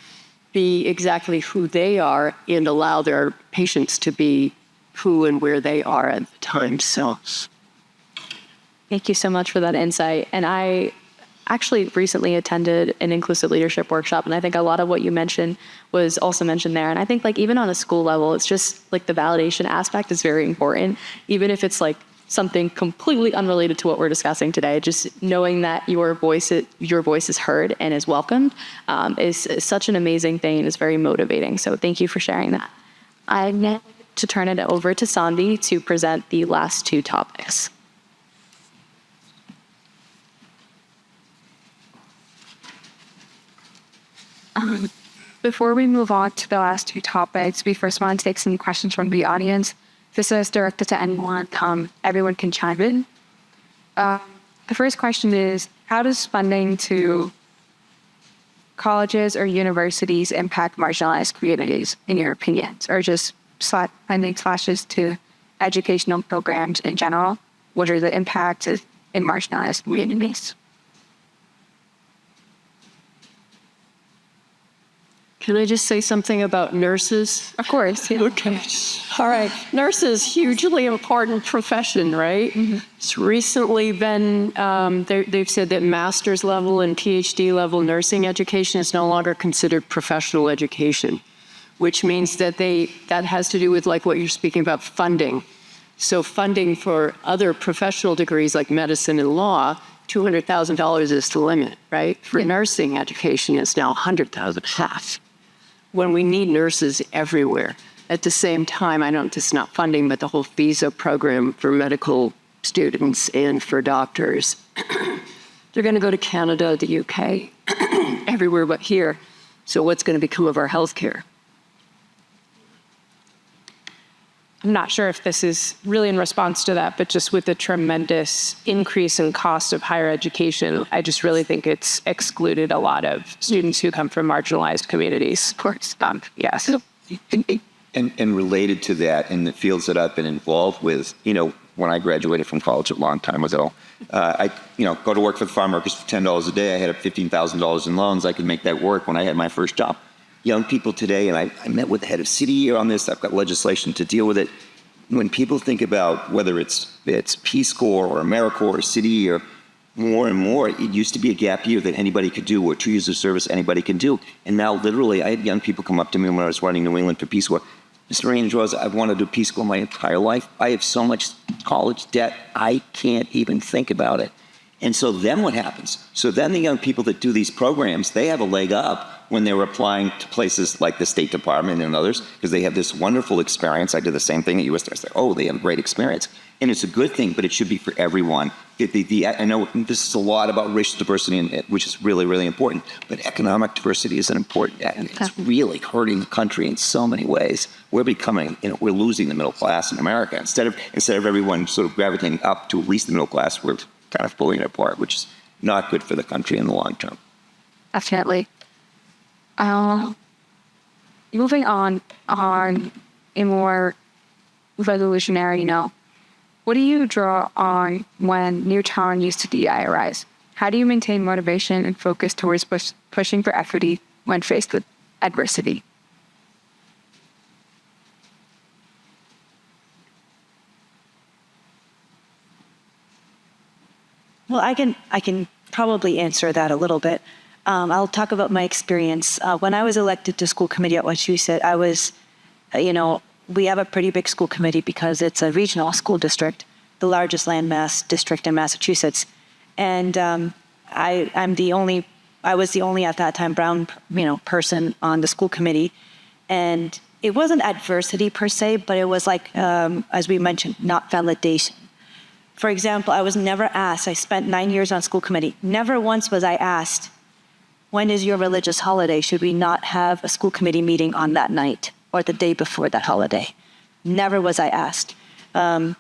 be exactly who they are and allow their patients to be who and where they are at the time. So Thank you so much for that insight. And I actually recently attended an inclusive leadership workshop, and I think a lot of what you mentioned was also mentioned there. And I think even on a school level, it's just the validation aspect is very important, even if it's something completely unrelated to what we're discussing today. Just knowing that your voice is heard and is welcomed is such an amazing thing and is very motivating. So thank you for sharing that. I'm going to turn it over to Sandy to present the last two topics. Before we move on to the last two topics, we first want to take some questions from the audience. This is directed to anyone. Everyone can chime in. The first question is, how does funding to colleges or universities impact marginalized communities, in your opinions? Or just funding slashes to educational programs in general? What are the impacts in marginalized communities? can I just say something about nurses? Of course. Yeah. Okay. All right. Nurses, hugely important profession, right? Mm-hmm. It's recently been, they've said that master's level and PhD level nursing education is no longer considered professional education, which means that that has to do with what you're speaking about, funding. So funding for other professional degrees like medicine and law, $200,000 is the limit, right? For nursing education, it's now $100,000, half. When we need nurses everywhere. At the same time, this is not funding, but the whole visa program for medical students and for doctors. They're going to go to Canada, the UK, everywhere but here. So what's going to become of our healthcare? I'm not sure if this is really in response to that, but just with the tremendous increase in cost of higher education, I just really think it's excluded a lot of students who come from marginalized communities. Of course. Yes. And related to that, in the fields that I've been involved with, when I graduated from college a long time ago, I go to work for the farm workers for $10 a day. I had $15,000 in loans. I could make that work when I had my first job. Young people today, and I met with the head of City on this. I've got legislation to deal with it. When people think about whether it's Peace Corps or AmeriCorps or City or more and more, it used to be a gap year that anybody could do, or 2 years of service anybody can do. And now literally, I had young people come up to me when I was running New England for Peace Corps. Mr. Andrews, I've wanted to do Peace Corps my entire life. I have so much college debt, I can't even think about it. And so then what happens? So then the young people that do these programs, they have a leg up when they're applying to places like the State Department and others, because they have this wonderful experience. I did the same thing at USC. I said, oh, they have a great experience. And it's a good thing, but it should be for everyone. I know this is a lot about racial diversity, which is really, really important, but economic diversity is an important, and it's really hurting the country in so many ways. We're becoming, we're losing the middle class in America. Instead of everyone sort of gravitating up to at least the middle class, we're kind of pulling it apart, which is not good for the country in the long term. Definitely. Moving on a more revolutionary note, what do you draw on when new challenges to DEI arise? How do you maintain motivation and focus towards pushing for equity when faced with adversity? Well, I can probably answer that a little bit. I'll talk about my experience. When I was elected to school committee at Wachusett, I was, we have a pretty big school committee because it's a regional school district, the largest landmass district in Massachusetts. And I was the only at that time brown, person on the school committee. And it wasn't adversity per se, but it was like, as we mentioned, not validation. For example, I was never asked, I spent 9 years on school committee. Never once was I asked, when is your religious holiday? Should we not have a school committee meeting on that night or the day before that holiday? Never was I asked. One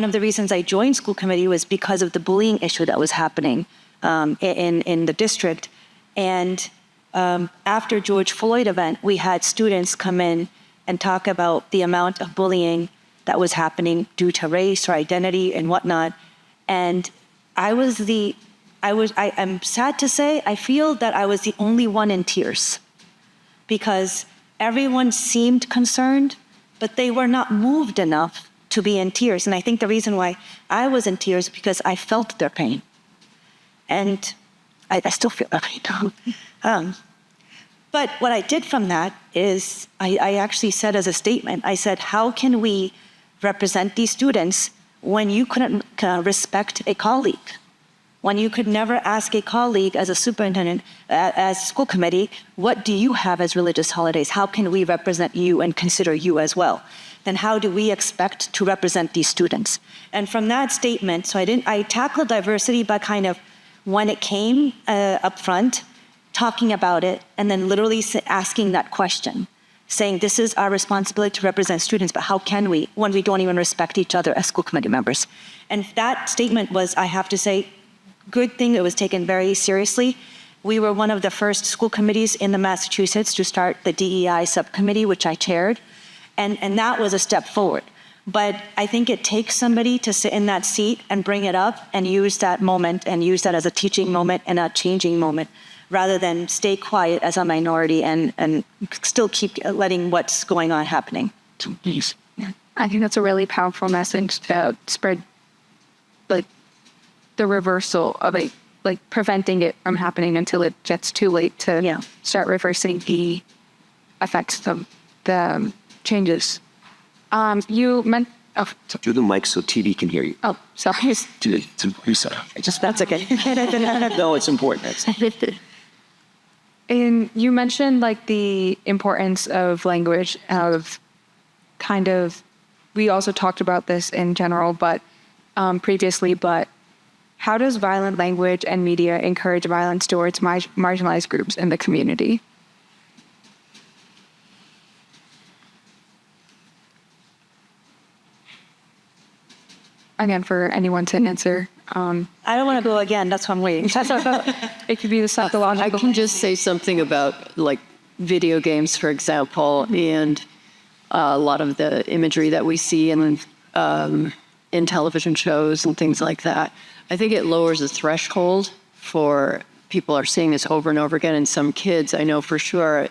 of the reasons I joined school committee was because of the bullying issue that was happening in the district. And after George Floyd event, we had students come in and talk about the amount of bullying that was happening due to race or identity and whatnot. And I'm sad to say, I feel that I was the only one in tears because everyone seemed concerned, but they were not moved enough to be in tears. And I think the reason why I was in tears is because I felt their pain. And I still feel that pain. But what I did from that is I actually said as a statement, I said, how can we represent these students when you couldn't respect a colleague? When you could never ask a colleague as a superintendent, as school committee, what do you have as religious holidays? How can we represent you and consider you as well? Then how do we expect to represent these students? And from that statement, so I tackled diversity by kind of, when it came up front, talking about it, and then literally asking that question, saying this is our responsibility to represent students, but how can we when we don't even respect each other as school committee members? And that statement was, I have to say, good thing it was taken very seriously. We were one of the first school committees in the Massachusetts to start the DEI subcommittee, which I chaired. And that was a step forward. But I think it takes somebody to sit in that seat and bring it up and use that moment and use that as a teaching moment and a changing moment, rather than stay quiet as a minority and still keep letting what's going on happening. I think that's a really powerful message to spread, like, the reversal of it, like preventing it from happening until it gets too late to start reversing the effects of the changes. You meant Do the mic so TV can hear you. Oh, sorry. That's okay. No, it's important. And you mentioned like the importance of language, of kind of, we also talked about this in general, but previously, but how does violent language and media encourage violence towards marginalized groups in the community? Again, for anyone to answer. I don't want to go again, that's why I'm waiting. It could be the psychological. I can just say something about like video games, for example, and a lot of the imagery that we see in television shows and things like that. I think it lowers the threshold for people are seeing this over and over again. And some kids, I know for sure,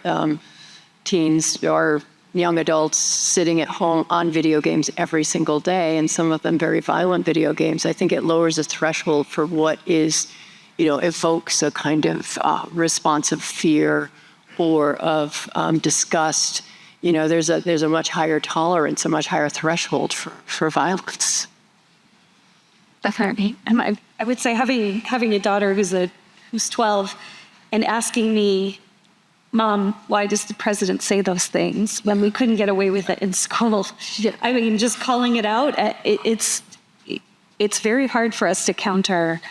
teens or young adults sitting at home on video games every single day, and some of them very violent video games. I think it lowers the threshold for what is, evokes a kind of response of fear or of disgust. There's a much higher tolerance, a much higher threshold for violence. Definitely. And I would say having a daughter who's 12 and asking me, Mom, why does the president say those things when we couldn't get away with it in school? I mean, just calling it out, it's very hard for us to counter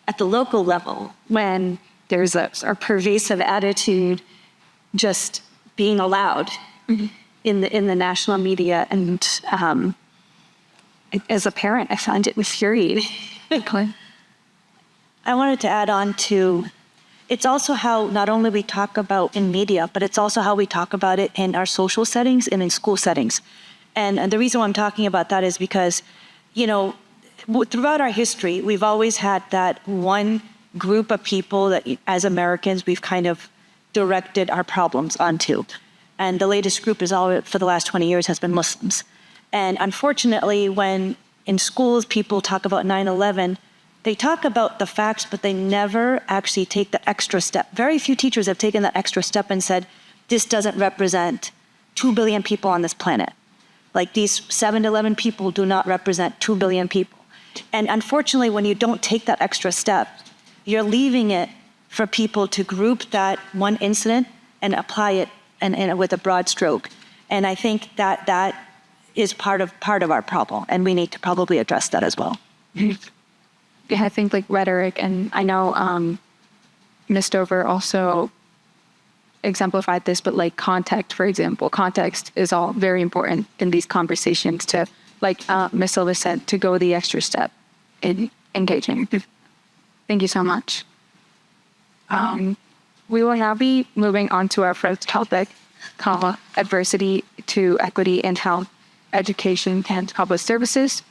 at the local level when there's a pervasive attitude just being allowed in the national media. And as a parent, I found it infuriating. I wanted to add on to, it's also how not only we talk about in media, but it's also how we talk about it in our social settings and in school settings. And the reason why I'm talking about that is because, throughout our history, we've always had that one group of people that as Americans, we've kind of directed our problems onto. And the latest group is all for the last 20 years has been Muslims. And unfortunately, when in schools people talk about 9/11, they talk about the facts, but they never actually take the extra step. Very few teachers have taken that extra step and said, this doesn't represent 2 billion people on this planet. Like these 7 to 11 people do not represent 2 billion people. And unfortunately, when you don't take that extra step, you're leaving it for people to group that one incident and apply it and with a broad stroke. And I think that is part of our problem, and we need to probably address that as well. Yeah, I think like rhetoric, and I know Ms. Dover also exemplified this, but like context, for example, context is all very important in these conversations to, like Ms. Silva said, to go the extra step in engaging. Thank you so much. We will now be moving on to our first topic, adversity to equity in health, education, and public services.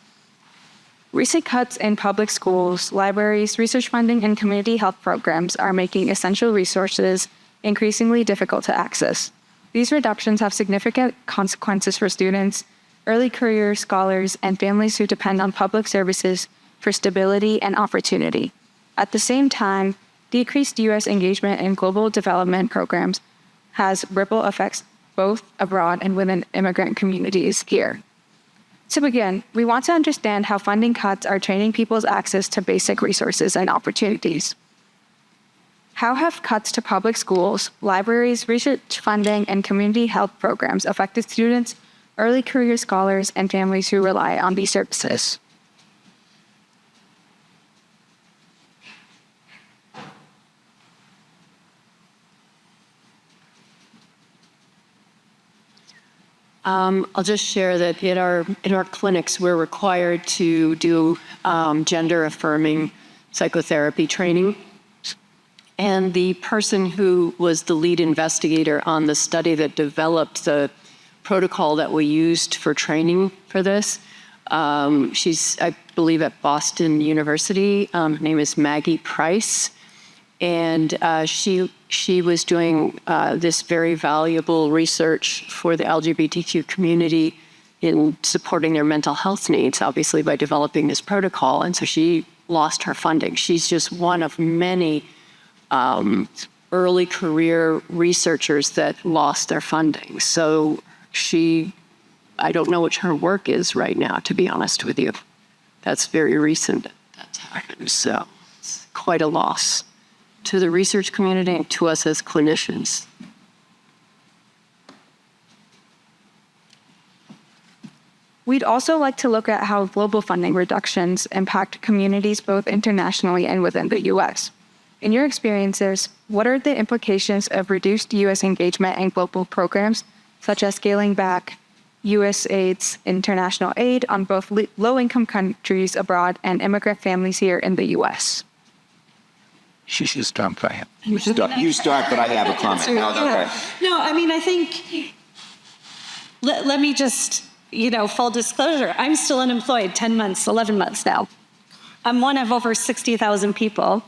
Recent cuts in public schools, libraries, research funding, and community health programs are making essential resources increasingly difficult to access. These reductions have significant consequences for students, early career scholars, and families who depend on public services for stability and opportunity. At the same time, decreased U.S. engagement in global development programs has ripple effects both abroad and within immigrant communities here. To begin, we want to understand how funding cuts are training people's access to basic resources and opportunities. How have cuts to public schools, libraries, research funding, and community health programs affected students, early career scholars, and families who rely on these services? I'll just share that in our clinics, we're required to do gender affirming psychotherapy training. And the person who was the lead investigator on the study that developed the protocol that we used for training for this, she's, I believe, at Boston University. Her name is Maggie Price. And she was doing this very valuable research for the LGBTQ community in supporting their mental health needs, obviously, by developing this protocol. And so she lost her funding. She's just one of many early career researchers that lost their funding. So I don't know what her work is right now, to be honest with you. That's very recent that's happened. So it's quite a loss to the research community and to us as clinicians. We'd also like to look at how global funding reductions impact communities both internationally and within the U.S. In your experiences, what are the implications of reduced U.S. engagement in global programs, such as scaling back USAID's international aid on both low-income countries abroad and immigrant families here in the U.S.? She should start by him. You start, but I have a comment. Okay. No, I mean, I think, let me just, full disclosure, I'm still unemployed 10 months, 11 months now. I'm one of over 60,000 people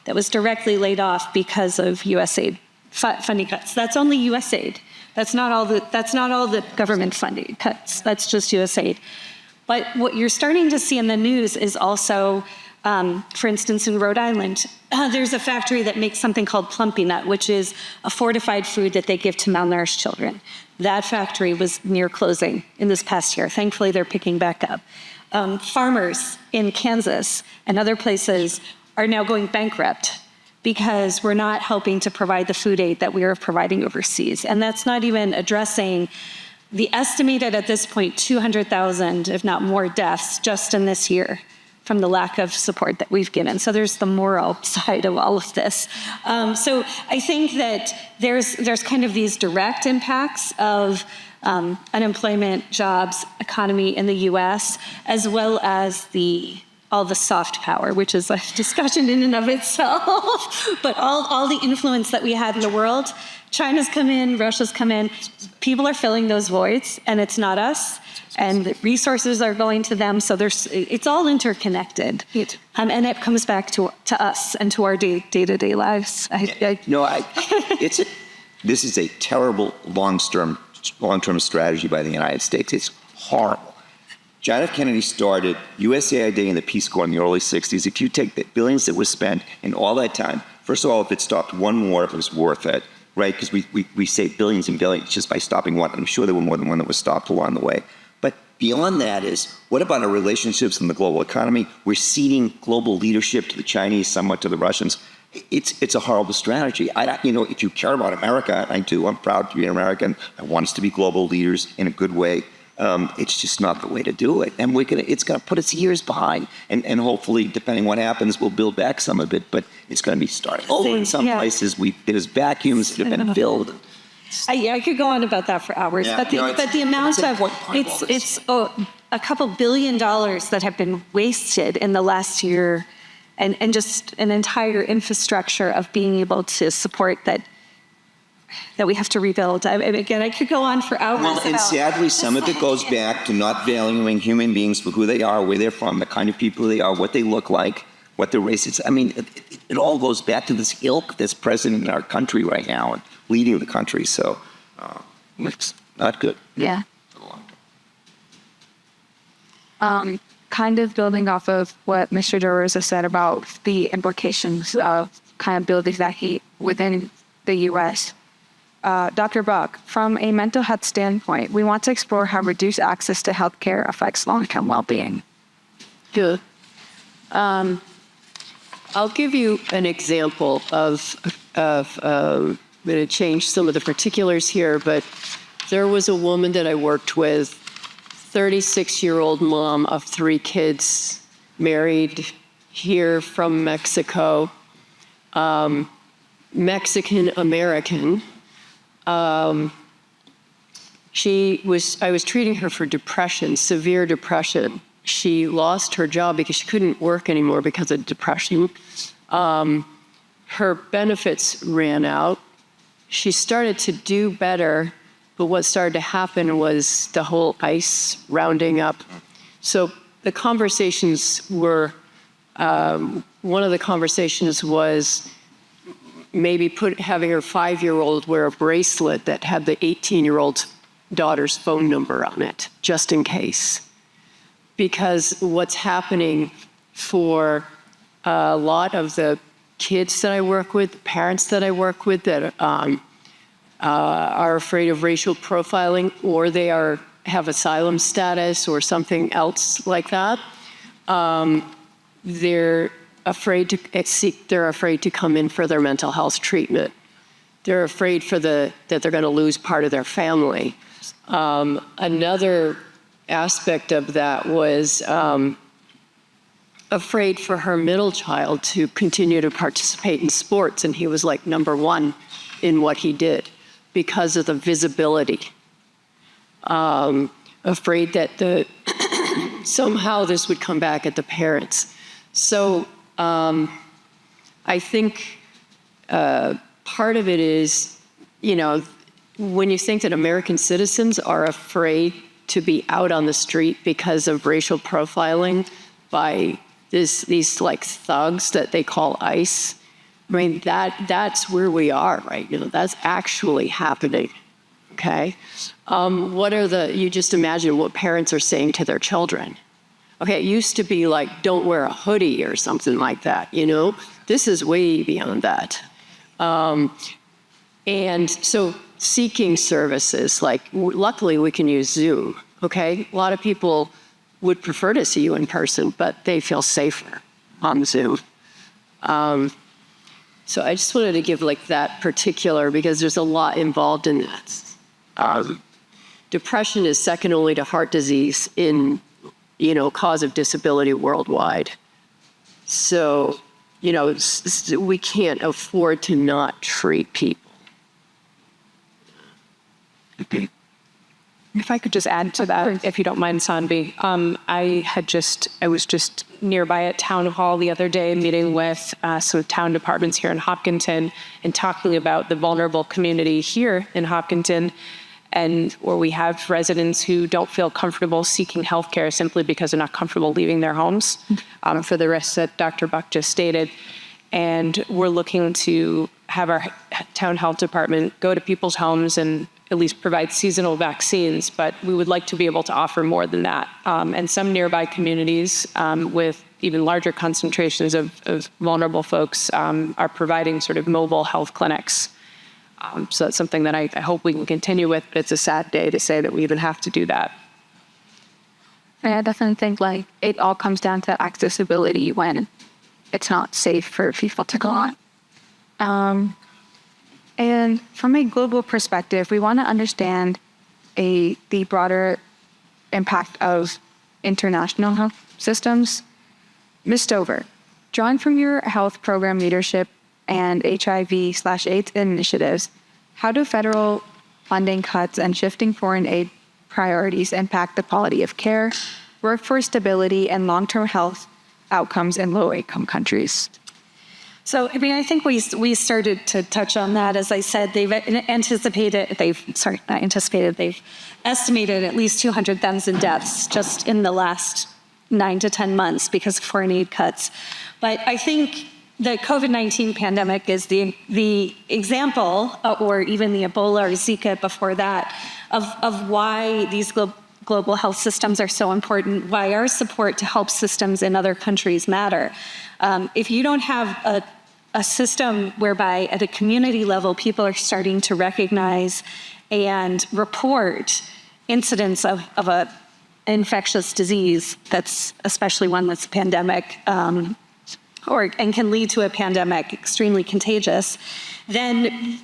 that was directly laid off because of USAID funding cuts. That's only USAID. That's not all the government funding cuts. That's just USAID. But what you're starting to see in the news is also, for instance, in Rhode Island, there's a factory that makes something called plumpy nut, which is a fortified food that they give to malnourished children. That factory was near closing in this past year. Thankfully, they're picking back up. Farmers in Kansas and other places are now going bankrupt because we're not helping to provide the food aid that we are providing overseas. And that's not even addressing the estimated at this point 200,000, if not more, deaths just in this year from the lack of support that we've given. So there's the moral side of all of this. So I think that there's kind of these direct impacts of unemployment, jobs, economy in the US, as well as all the soft power, which is a discussion in and of itself, but all the influence that we had in the world. China's come in, Russia's come in, people are filling those voids, and it's not us, and the resources are going to them, so it's all interconnected. And it comes back to us and to our day-to-day lives. This is a terrible long-term strategy by the United States. It's horrible. John F. Kennedy started USAID and the Peace Corps in the early 60s. If you take the billions that were spent in all that time, first of all, if it stopped one war, it was worth it. right? Because we saved billions and billions just by stopping one. I'm sure there were more than one that was stopped along the way. But beyond that is, what about our relationships in the global economy? We're ceding global leadership to the Chinese, somewhat to the Russians. It's a horrible strategy. If you care about America, and I do, I'm proud to be an American. I want us to be global leaders in a good way. It's just not the way to do it. And it's going to put us years behind. And hopefully, depending what happens, we'll build back some of it. But it's going to be starting over in some places. There's vacuums that have been filled. I could go on about that for hours, Yeah, but the amount of it's a couple $1 billion that have been wasted in the last year, and just an entire infrastructure of being able to support that we have to rebuild. Again, I could go on for hours. Well, and sadly, some of it goes back to not valuing human beings for who they are, where they're from, the kind of people they are, what they look like, what their race is. I mean, it all goes back to this ilk that's present in our country right now and leading the country. So it's not good. Yeah. Kind of building off of what Mr. DeRosa said about the implications of kind of building that heat within the U.S. Dr. Buck, from a mental health standpoint, we want to explore how reduced access to healthcare affects long-term well-being. Good. I'll give you an example of I'm going to change some of the particulars here, but there was a woman that I worked with, 36-year-old mom of 3 kids, married here from Mexico, Mexican-American. I was treating her for depression, severe depression. She lost her job because she couldn't work anymore because of depression. Her benefits ran out. She started to do better, but what started to happen was the whole ICE rounding up. So the conversations were, one of the conversations was maybe having her 5-year-old wear a bracelet that had the 18-year-old daughter's phone number on it, just in case. Because what's happening for a lot of the kids that I work with, parents that I work with that are afraid of racial profiling, or they have asylum status or something else like that, they're afraid to come in for their mental health treatment. They're afraid that they're going to lose part of their family. Another aspect of that was afraid for her middle child to continue to participate in sports, and he was like #1 in what he did because of the visibility. Afraid that somehow this would come back at the parents. So I think part of it is, when you think that American citizens are afraid to be out on the street because of racial profiling by these like thugs that they call ICE, I mean, that's where we are right now. That's actually happening, okay? You just imagine what parents are saying to their children. Okay, it used to be like, don't wear a hoodie or something like that, This is way beyond that. And so seeking services, like luckily we can use Zoom, okay? A lot of people would prefer to see you in person, but they feel safer on Zoom. So I just wanted to give like that particular, because there's a lot involved in that. Depression is second only to heart disease in, cause of disability worldwide. So, we can't afford to not treat people. If I could just add to that, if you don't mind, Sanvi. I was just nearby at Town Hall the other day, meeting with some town departments here in Hopkinton and talking about the vulnerable community here in Hopkinton, and where we have residents who don't feel comfortable seeking healthcare simply because they're not comfortable leaving their homes, for the risks that Dr. Buck just stated. And we're looking to have our town health department go to people's homes and at least provide seasonal vaccines, but we would like to be able to offer more than that. And some nearby communities with even larger concentrations of vulnerable folks are providing sort of mobile health clinics. So that's something that I hope we can continue with, but it's a sad day to say that we even have to do that. And I definitely think like it all comes down to accessibility when it's not safe for people to go on. And from a global perspective, we want to understand the broader impact of international health systems. Ms. Stover, drawing from your health program leadership and HIV/AIDS initiatives, how do federal funding cuts and shifting foreign aid priorities impact the quality of care, workforce stability, and long-term health outcomes in low-income countries? So, I mean, I think we started to touch on that. As I said, they've estimated at least 200,000 deaths just in the last 9 to 10 months because of foreign aid cuts. But I think the COVID-19 pandemic is the example, or even the Ebola or Zika before that, of why these global health systems are so important, why our support to help systems in other countries matter. If you don't have a system whereby at a community level people are starting to recognize and report incidents of a infectious disease, that's especially one that's pandemic, and can lead to a pandemic, extremely contagious, then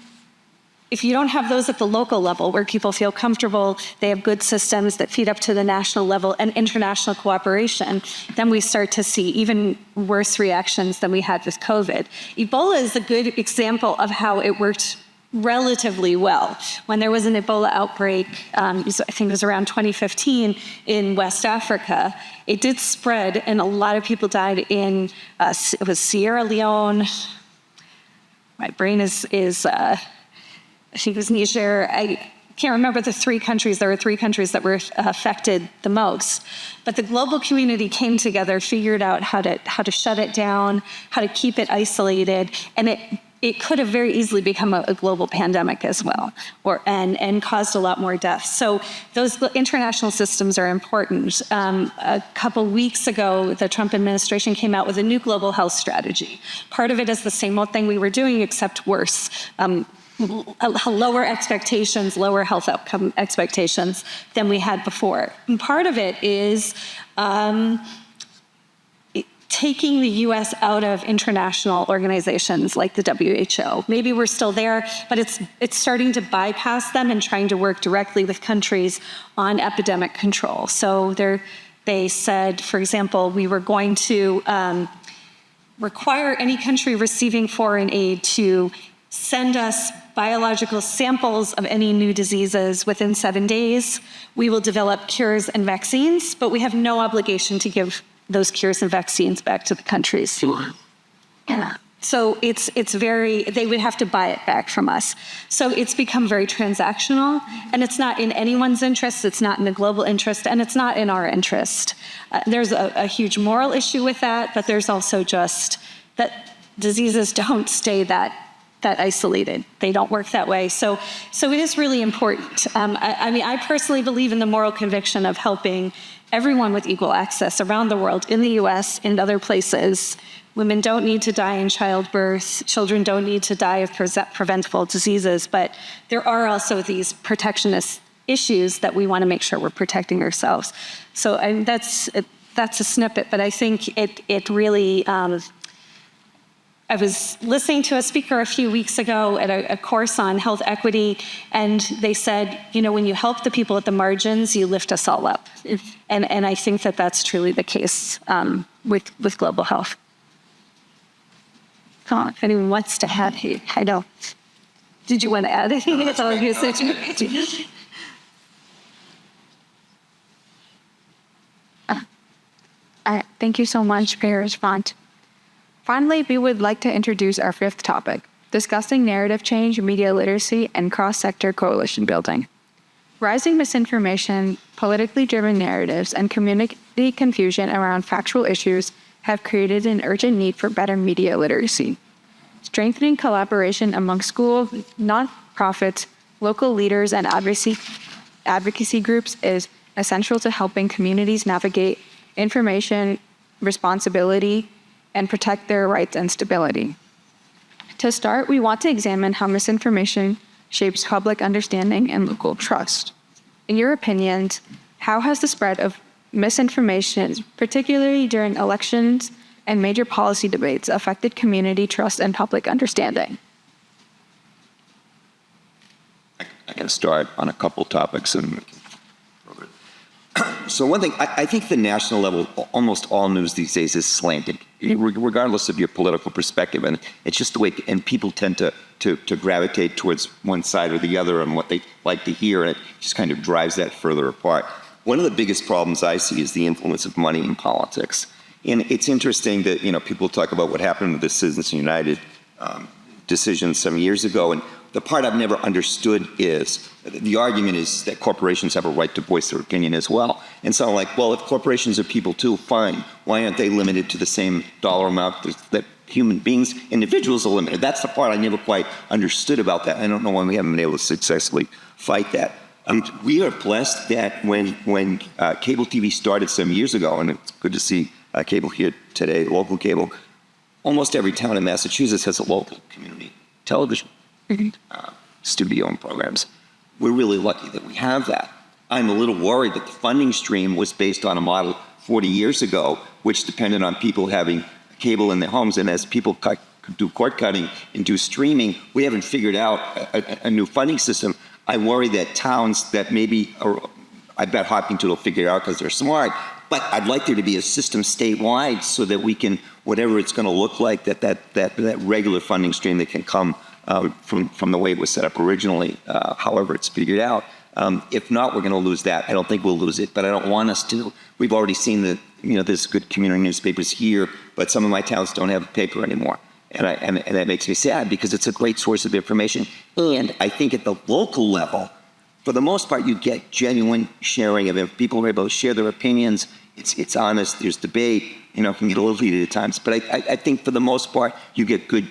if you don't have those at the local level where people feel comfortable, they have good systems that feed up to the national level and international cooperation, then we start to see even worse reactions than we had with COVID. Ebola is a good example of how it worked relatively well. When there was an Ebola outbreak, I think it was around 2015 in West Africa, it did spread and a lot of people died in, it was Sierra Leone. My brain is I think it was Niger. I can't remember the 3 countries. There were 3 countries that were affected the most. But the global community came together, figured out how to shut it down, how to keep it isolated, and it could have very easily become a global pandemic as well, and caused a lot more deaths. So those international systems are important. A couple weeks ago, the Trump administration came out with a new global health strategy. Part of it is the same old thing we were doing, except worse. Lower expectations, lower health outcome expectations than we had before. And part of it is taking the US out of international organizations like the WHO. Maybe we're still there, but it's starting to bypass them and trying to work directly with countries on epidemic control. So they said, for example, we were going to require any country receiving foreign aid to send us biological samples of any new diseases within 7 days. We will develop cures and vaccines, but we have no obligation to give those cures and vaccines back to the countries. Yeah. So they would have to buy it back from us. So it's become very transactional, and it's not in anyone's interest, it's not in the global interest, and it's not in our interest. There's a huge moral issue with that, but there's also just that diseases don't stay that isolated. They don't work that way. So it is really important. I mean, I personally believe in the moral conviction of helping everyone with equal access around the world, in the US, in other places. Women don't need to die in childbirth. Children don't need to die of preventable diseases. But there are also these protectionist issues that we want to make sure we're protecting ourselves. So that's a snippet, but I think it really, I was listening to a speaker a few weeks ago at a course on health equity, and they said, you know, when you help the people at the margins, you lift us all up. And I think that that's truly the case with global health. If anyone wants to add, I know. Did you want to add anything? It's all you said. Thank you so much for your response. Finally, we would like to introduce our 5th topic, discussing narrative change, media literacy, and cross-sector coalition building. Rising misinformation, politically driven narratives, and community confusion around factual issues have created an urgent need for better media literacy. Strengthening collaboration among schools, nonprofits, local leaders, and advocacy groups is essential to helping communities navigate information responsibility and protect their rights and stability. To start, we want to examine how misinformation shapes public understanding and local trust. In your opinions, how has the spread of misinformation, particularly during elections and major policy debates, affected community trust and public understanding? I can start on a couple topics. So one thing, I think the national level, almost all news these days is slanted, regardless of your political perspective. And it's just the way, and people tend to gravitate towards one side or the other on what they like to hear, and it just kind of drives that further apart. One of the biggest problems I see is the influence of money in politics. And it's interesting that, people talk about what happened with the Citizens United decision some years ago, and the part I've never understood is the argument is that corporations have a right to voice their opinion as well. And so I'm like, well, if corporations are people too, fine. Why aren't they limited to the same dollar amount that human beings, individuals are limited? That's the part I never quite understood about that. I don't know why we haven't been able to successfully fight that. We are blessed that when cable TV started some years ago, and it's good to see cable here today, local cable, almost every town in Massachusetts has a local community television studio and programs. We're really lucky that we have that. I'm a little worried that the funding stream was based on a model 40 years ago, which depended on people having cable in their homes. And as people do cord cutting and do streaming, we haven't figured out a new funding system. I worry that towns that maybe, I bet Hopkinton will figure it out because they're smart, but I'd like there to be a system statewide so that we can, whatever it's going to look like, that regular funding stream that can come from the way it was set up originally, however it's figured out. If not, we're going to lose that. I don't think we'll lose it, but I don't want us to. We've already seen that, there's good community newspapers here, but some of my towns don't have a paper anymore. And that makes me sad because it's a great source of information. And I think at the local level, for the most part, you get genuine sharing of it. People are able to share their opinions. It's honest. There's debate. Can get a little heated at times. But I think for the most part, you get good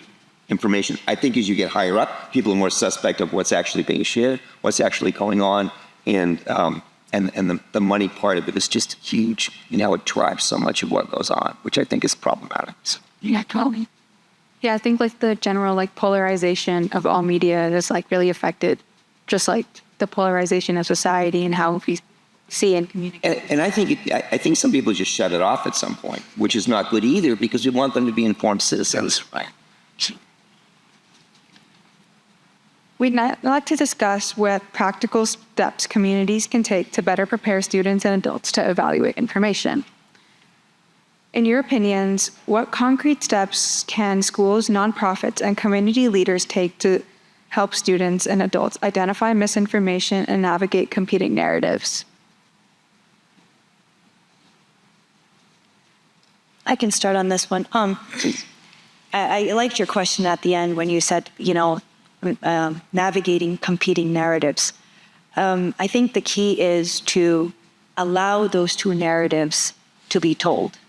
information. I think as you get higher up, people are more suspect of what's actually being shared, what's actually going on, and the money part of it is just huge. It drives so much of what goes on, which I think is problematic. So, yeah, totally. Yeah, I think the general polarization of all media has really affected just the polarization of society and how we see and communicate. And I think some people just shut it off at some point, which is not good either because we want them to be informed citizens. Right. We'd like to discuss what practical steps communities can take to better prepare students and adults to evaluate information. In your opinions, what concrete steps can schools, nonprofits, and community leaders take to help students and adults identify misinformation and navigate competing narratives? I can start on this one. I liked your question at the end when you said, navigating competing narratives. I think the key is to allow those two narratives to be told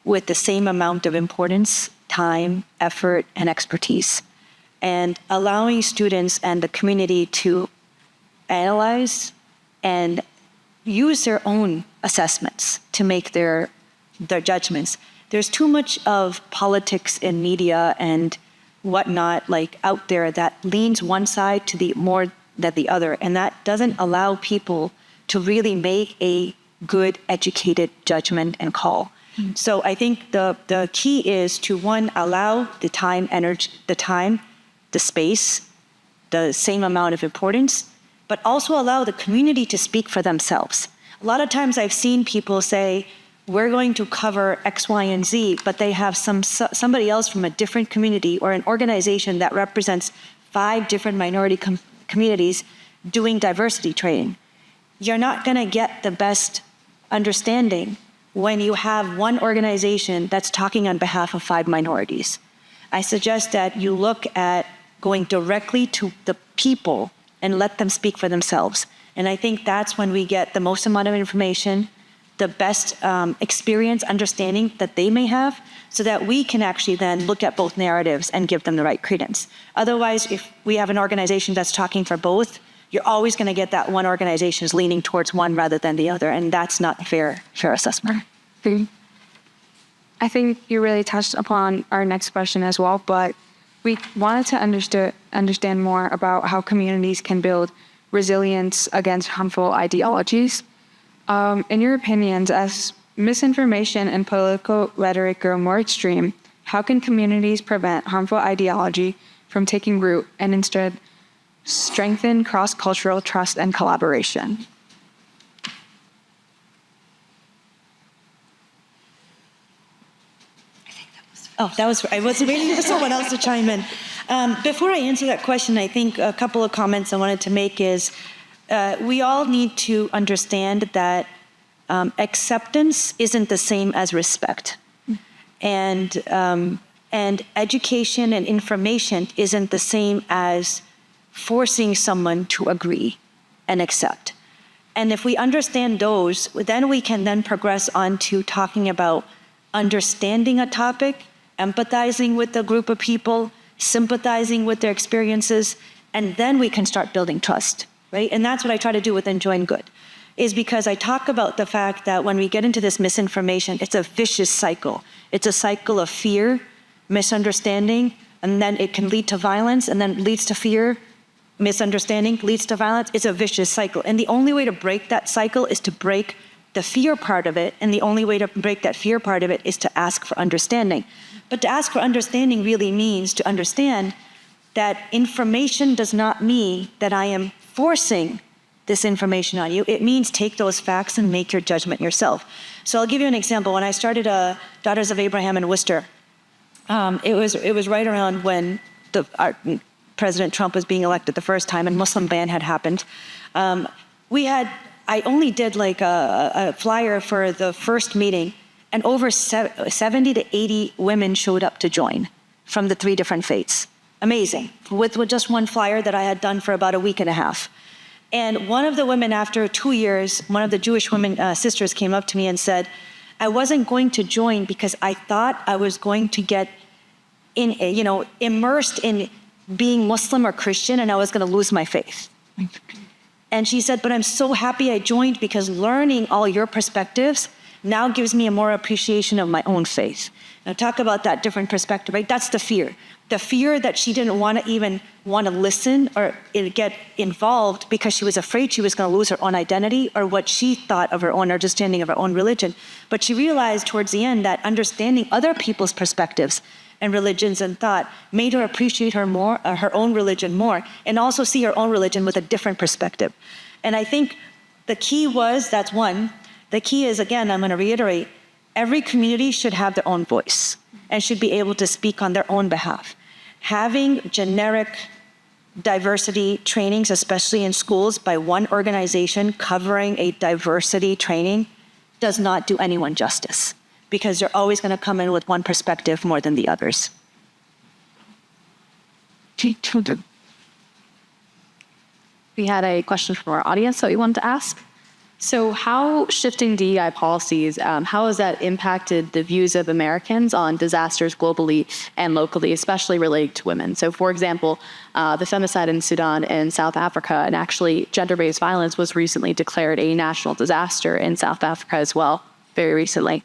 with the same amount of importance, time, effort, and expertise, and allowing students and the community to analyze and use their own assessments to make their judgments. There's too much of politics in media and whatnot out there that leans one side to the more than the other, and that doesn't allow people to really make a good, educated judgment and call. Mm-hmm. So I think the key is to, one, allow the time, energy, the space, the same amount of importance, but also allow the community to speak for themselves. A lot of times I've seen people say, we're going to cover X, Y, and Z, but they have somebody else from a different community or an organization that represents 5 different minority communities doing diversity training. You're not going to get the best understanding when you have one organization that's talking on behalf of 5 minorities. I suggest that you look at going directly to the people and let them speak for themselves. And I think that's when we get the most amount of information, the best experience, understanding that they may have, so that we can actually then look at both narratives and give them the right credence. Otherwise, if we have an organization that's talking for both, you're always going to get that one organization is leaning towards one rather than the other, and that's not a fair assessment. I think you really touched upon our next question as well, but We wanted to understand more about how communities can build resilience against harmful ideologies. In your opinions, as misinformation and political rhetoric grow more extreme, how can communities prevent harmful ideology from taking root and instead strengthen cross-cultural trust and collaboration? I was waiting for someone else to chime in. Before I answer that question, I think a couple of comments I wanted to make is we all need to understand that acceptance isn't the same as respect. And education and information isn't the same as forcing someone to agree and accept. And if we understand those, then we can then progress on to talking about understanding a topic, empathizing with a group of people, sympathizing with their experiences, and then we can start building trust, right? And that's what I try to do with Enjoying Good, is because I talk about the fact that when we get into this misinformation, it's a vicious cycle. It's a cycle of fear, misunderstanding, and then it can lead to violence, and then leads to fear, misunderstanding, leads to violence. It's a vicious cycle. And the only way to break that cycle is to break the fear part of it, and the only way to break that fear part of it is to ask for understanding. But to ask for understanding really means to understand that information does not mean that I am forcing this information on you. It means take those facts and make your judgment yourself. So I'll give you an example. When I started Daughters of Abraham in Worcester, it was right around when President Trump was being elected the first time and Muslim ban had happened. I only did like a flyer for the first meeting, and over 70 to 80 women showed up to join from the 3 different faiths. Amazing. With just one flyer that I had done for about a week and a half. And one of the women, after 2 years, one of the Jewish women sisters came up to me and said, I wasn't going to join because I thought I was going to get immersed in being Muslim or Christian, and I was going to lose my faith. And she said, but I'm so happy I joined because learning all your perspectives now gives me a more appreciation of my own faith. Now talk about that different perspective, right? That's the fear. The fear that she didn't want to listen or get involved because she was afraid she was going to lose her own identity or what she thought of her own understanding of her own religion. But she realized towards the end that understanding other people's perspectives and religions and thought made her appreciate her own religion more, and also see her own religion with a different perspective. And I think the key was, that's one, the key is, again, I'm going to reiterate, every community should have their own voice and should be able to speak on their own behalf. Having generic diversity trainings, especially in schools, by one organization covering a diversity training does not do anyone justice, because they're always going to come in with one perspective more than the others. We had a question from our audience that we wanted to ask. So how shifting DEI policies, how has that impacted the views of Americans on disasters globally and locally, especially related to women? So for example, the femicide in Sudan and South Africa, and actually gender-based violence was recently declared a national disaster in South Africa as well, very recently.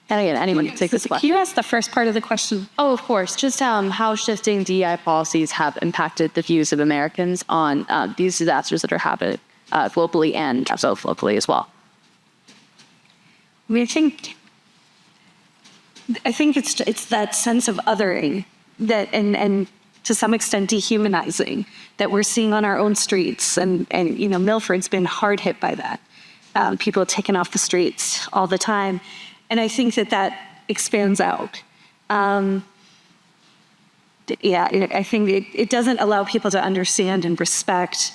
And again, anyone can take this question. Can you ask the first part of the question? Oh, of course. Just how shifting DEI policies have impacted the views of Americans on these disasters that are happening globally and also locally as well. I mean, I think it's that sense of othering that and to some extent dehumanizing that we're seeing on our own streets, and Milford's been hard hit by that. People taken off the streets all the time. And I think that expands out. I think it doesn't allow people to understand and respect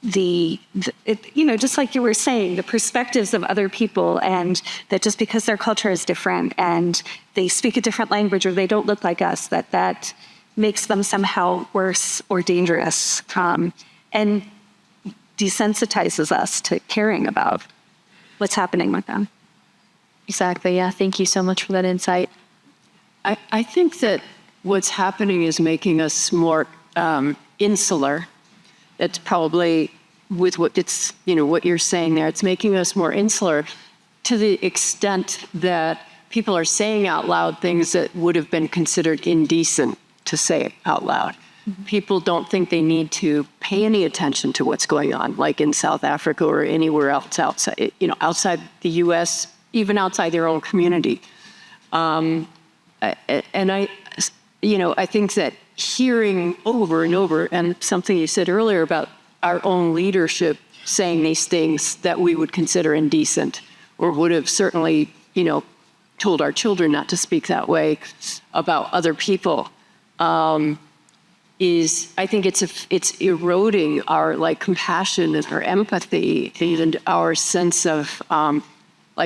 just like you were saying, the perspectives of other people, and that just because their culture is different and they speak a different language or they don't look like us, that makes them somehow worse or dangerous, and desensitizes us to caring about what's happening with them. Exactly. Yeah. Thank you so much for that insight. I think that what's happening is making us more insular. It's probably with what it's, what you're saying there. It's making us more insular to the extent that people are saying out loud things that would have been considered indecent to say out loud. People don't think they need to pay any attention to what's going on, like in South Africa or anywhere else outside, outside the U.S., even outside their own community. And I think that hearing over and over, and something you said earlier about our own leadership saying these things that we would consider indecent, or would have certainly, told our children not to speak that way about other people, I think it's eroding our compassion and our empathy and our sense of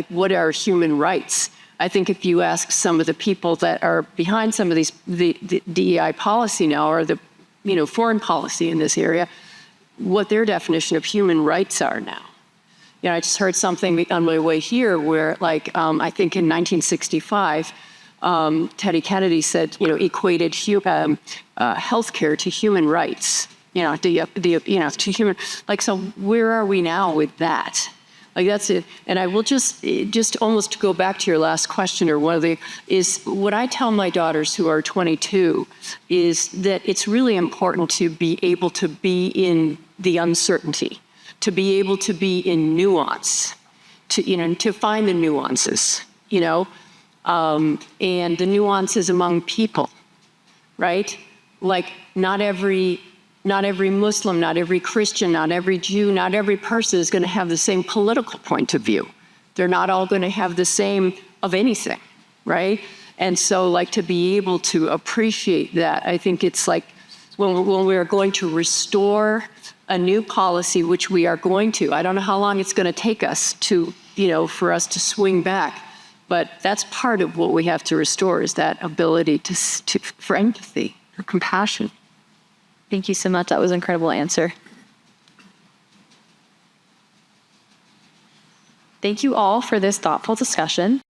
what are human rights. I think if you ask some of the people that are behind some of these the DEI policy now, or the foreign policy in this area, what their definition of human rights are now. I just heard something on my way here where, I think in 1965, Teddy Kennedy said, equated healthcare to human rights. To human. So where are we now with that? That's it. And I will just almost go back to your last question, or is what I tell my daughters who are 22 is that it's really important to be able to be in the uncertainty, to be able to be in nuance, to find the nuances, and the nuances among people, right? Not every Muslim, not every Christian, not every Jew, not every person is going to have the same political point of view. They're not all going to have the same of anything, right? And so, to be able to appreciate that, I think it's when we are going to restore a new policy, which we are going to. I don't know how long it's going to take us to, for us to swing back, but that's part of what we have to restore, is that ability for empathy, for compassion. Thank you so much. That was an incredible answer. Thank you all for this thoughtful discussion.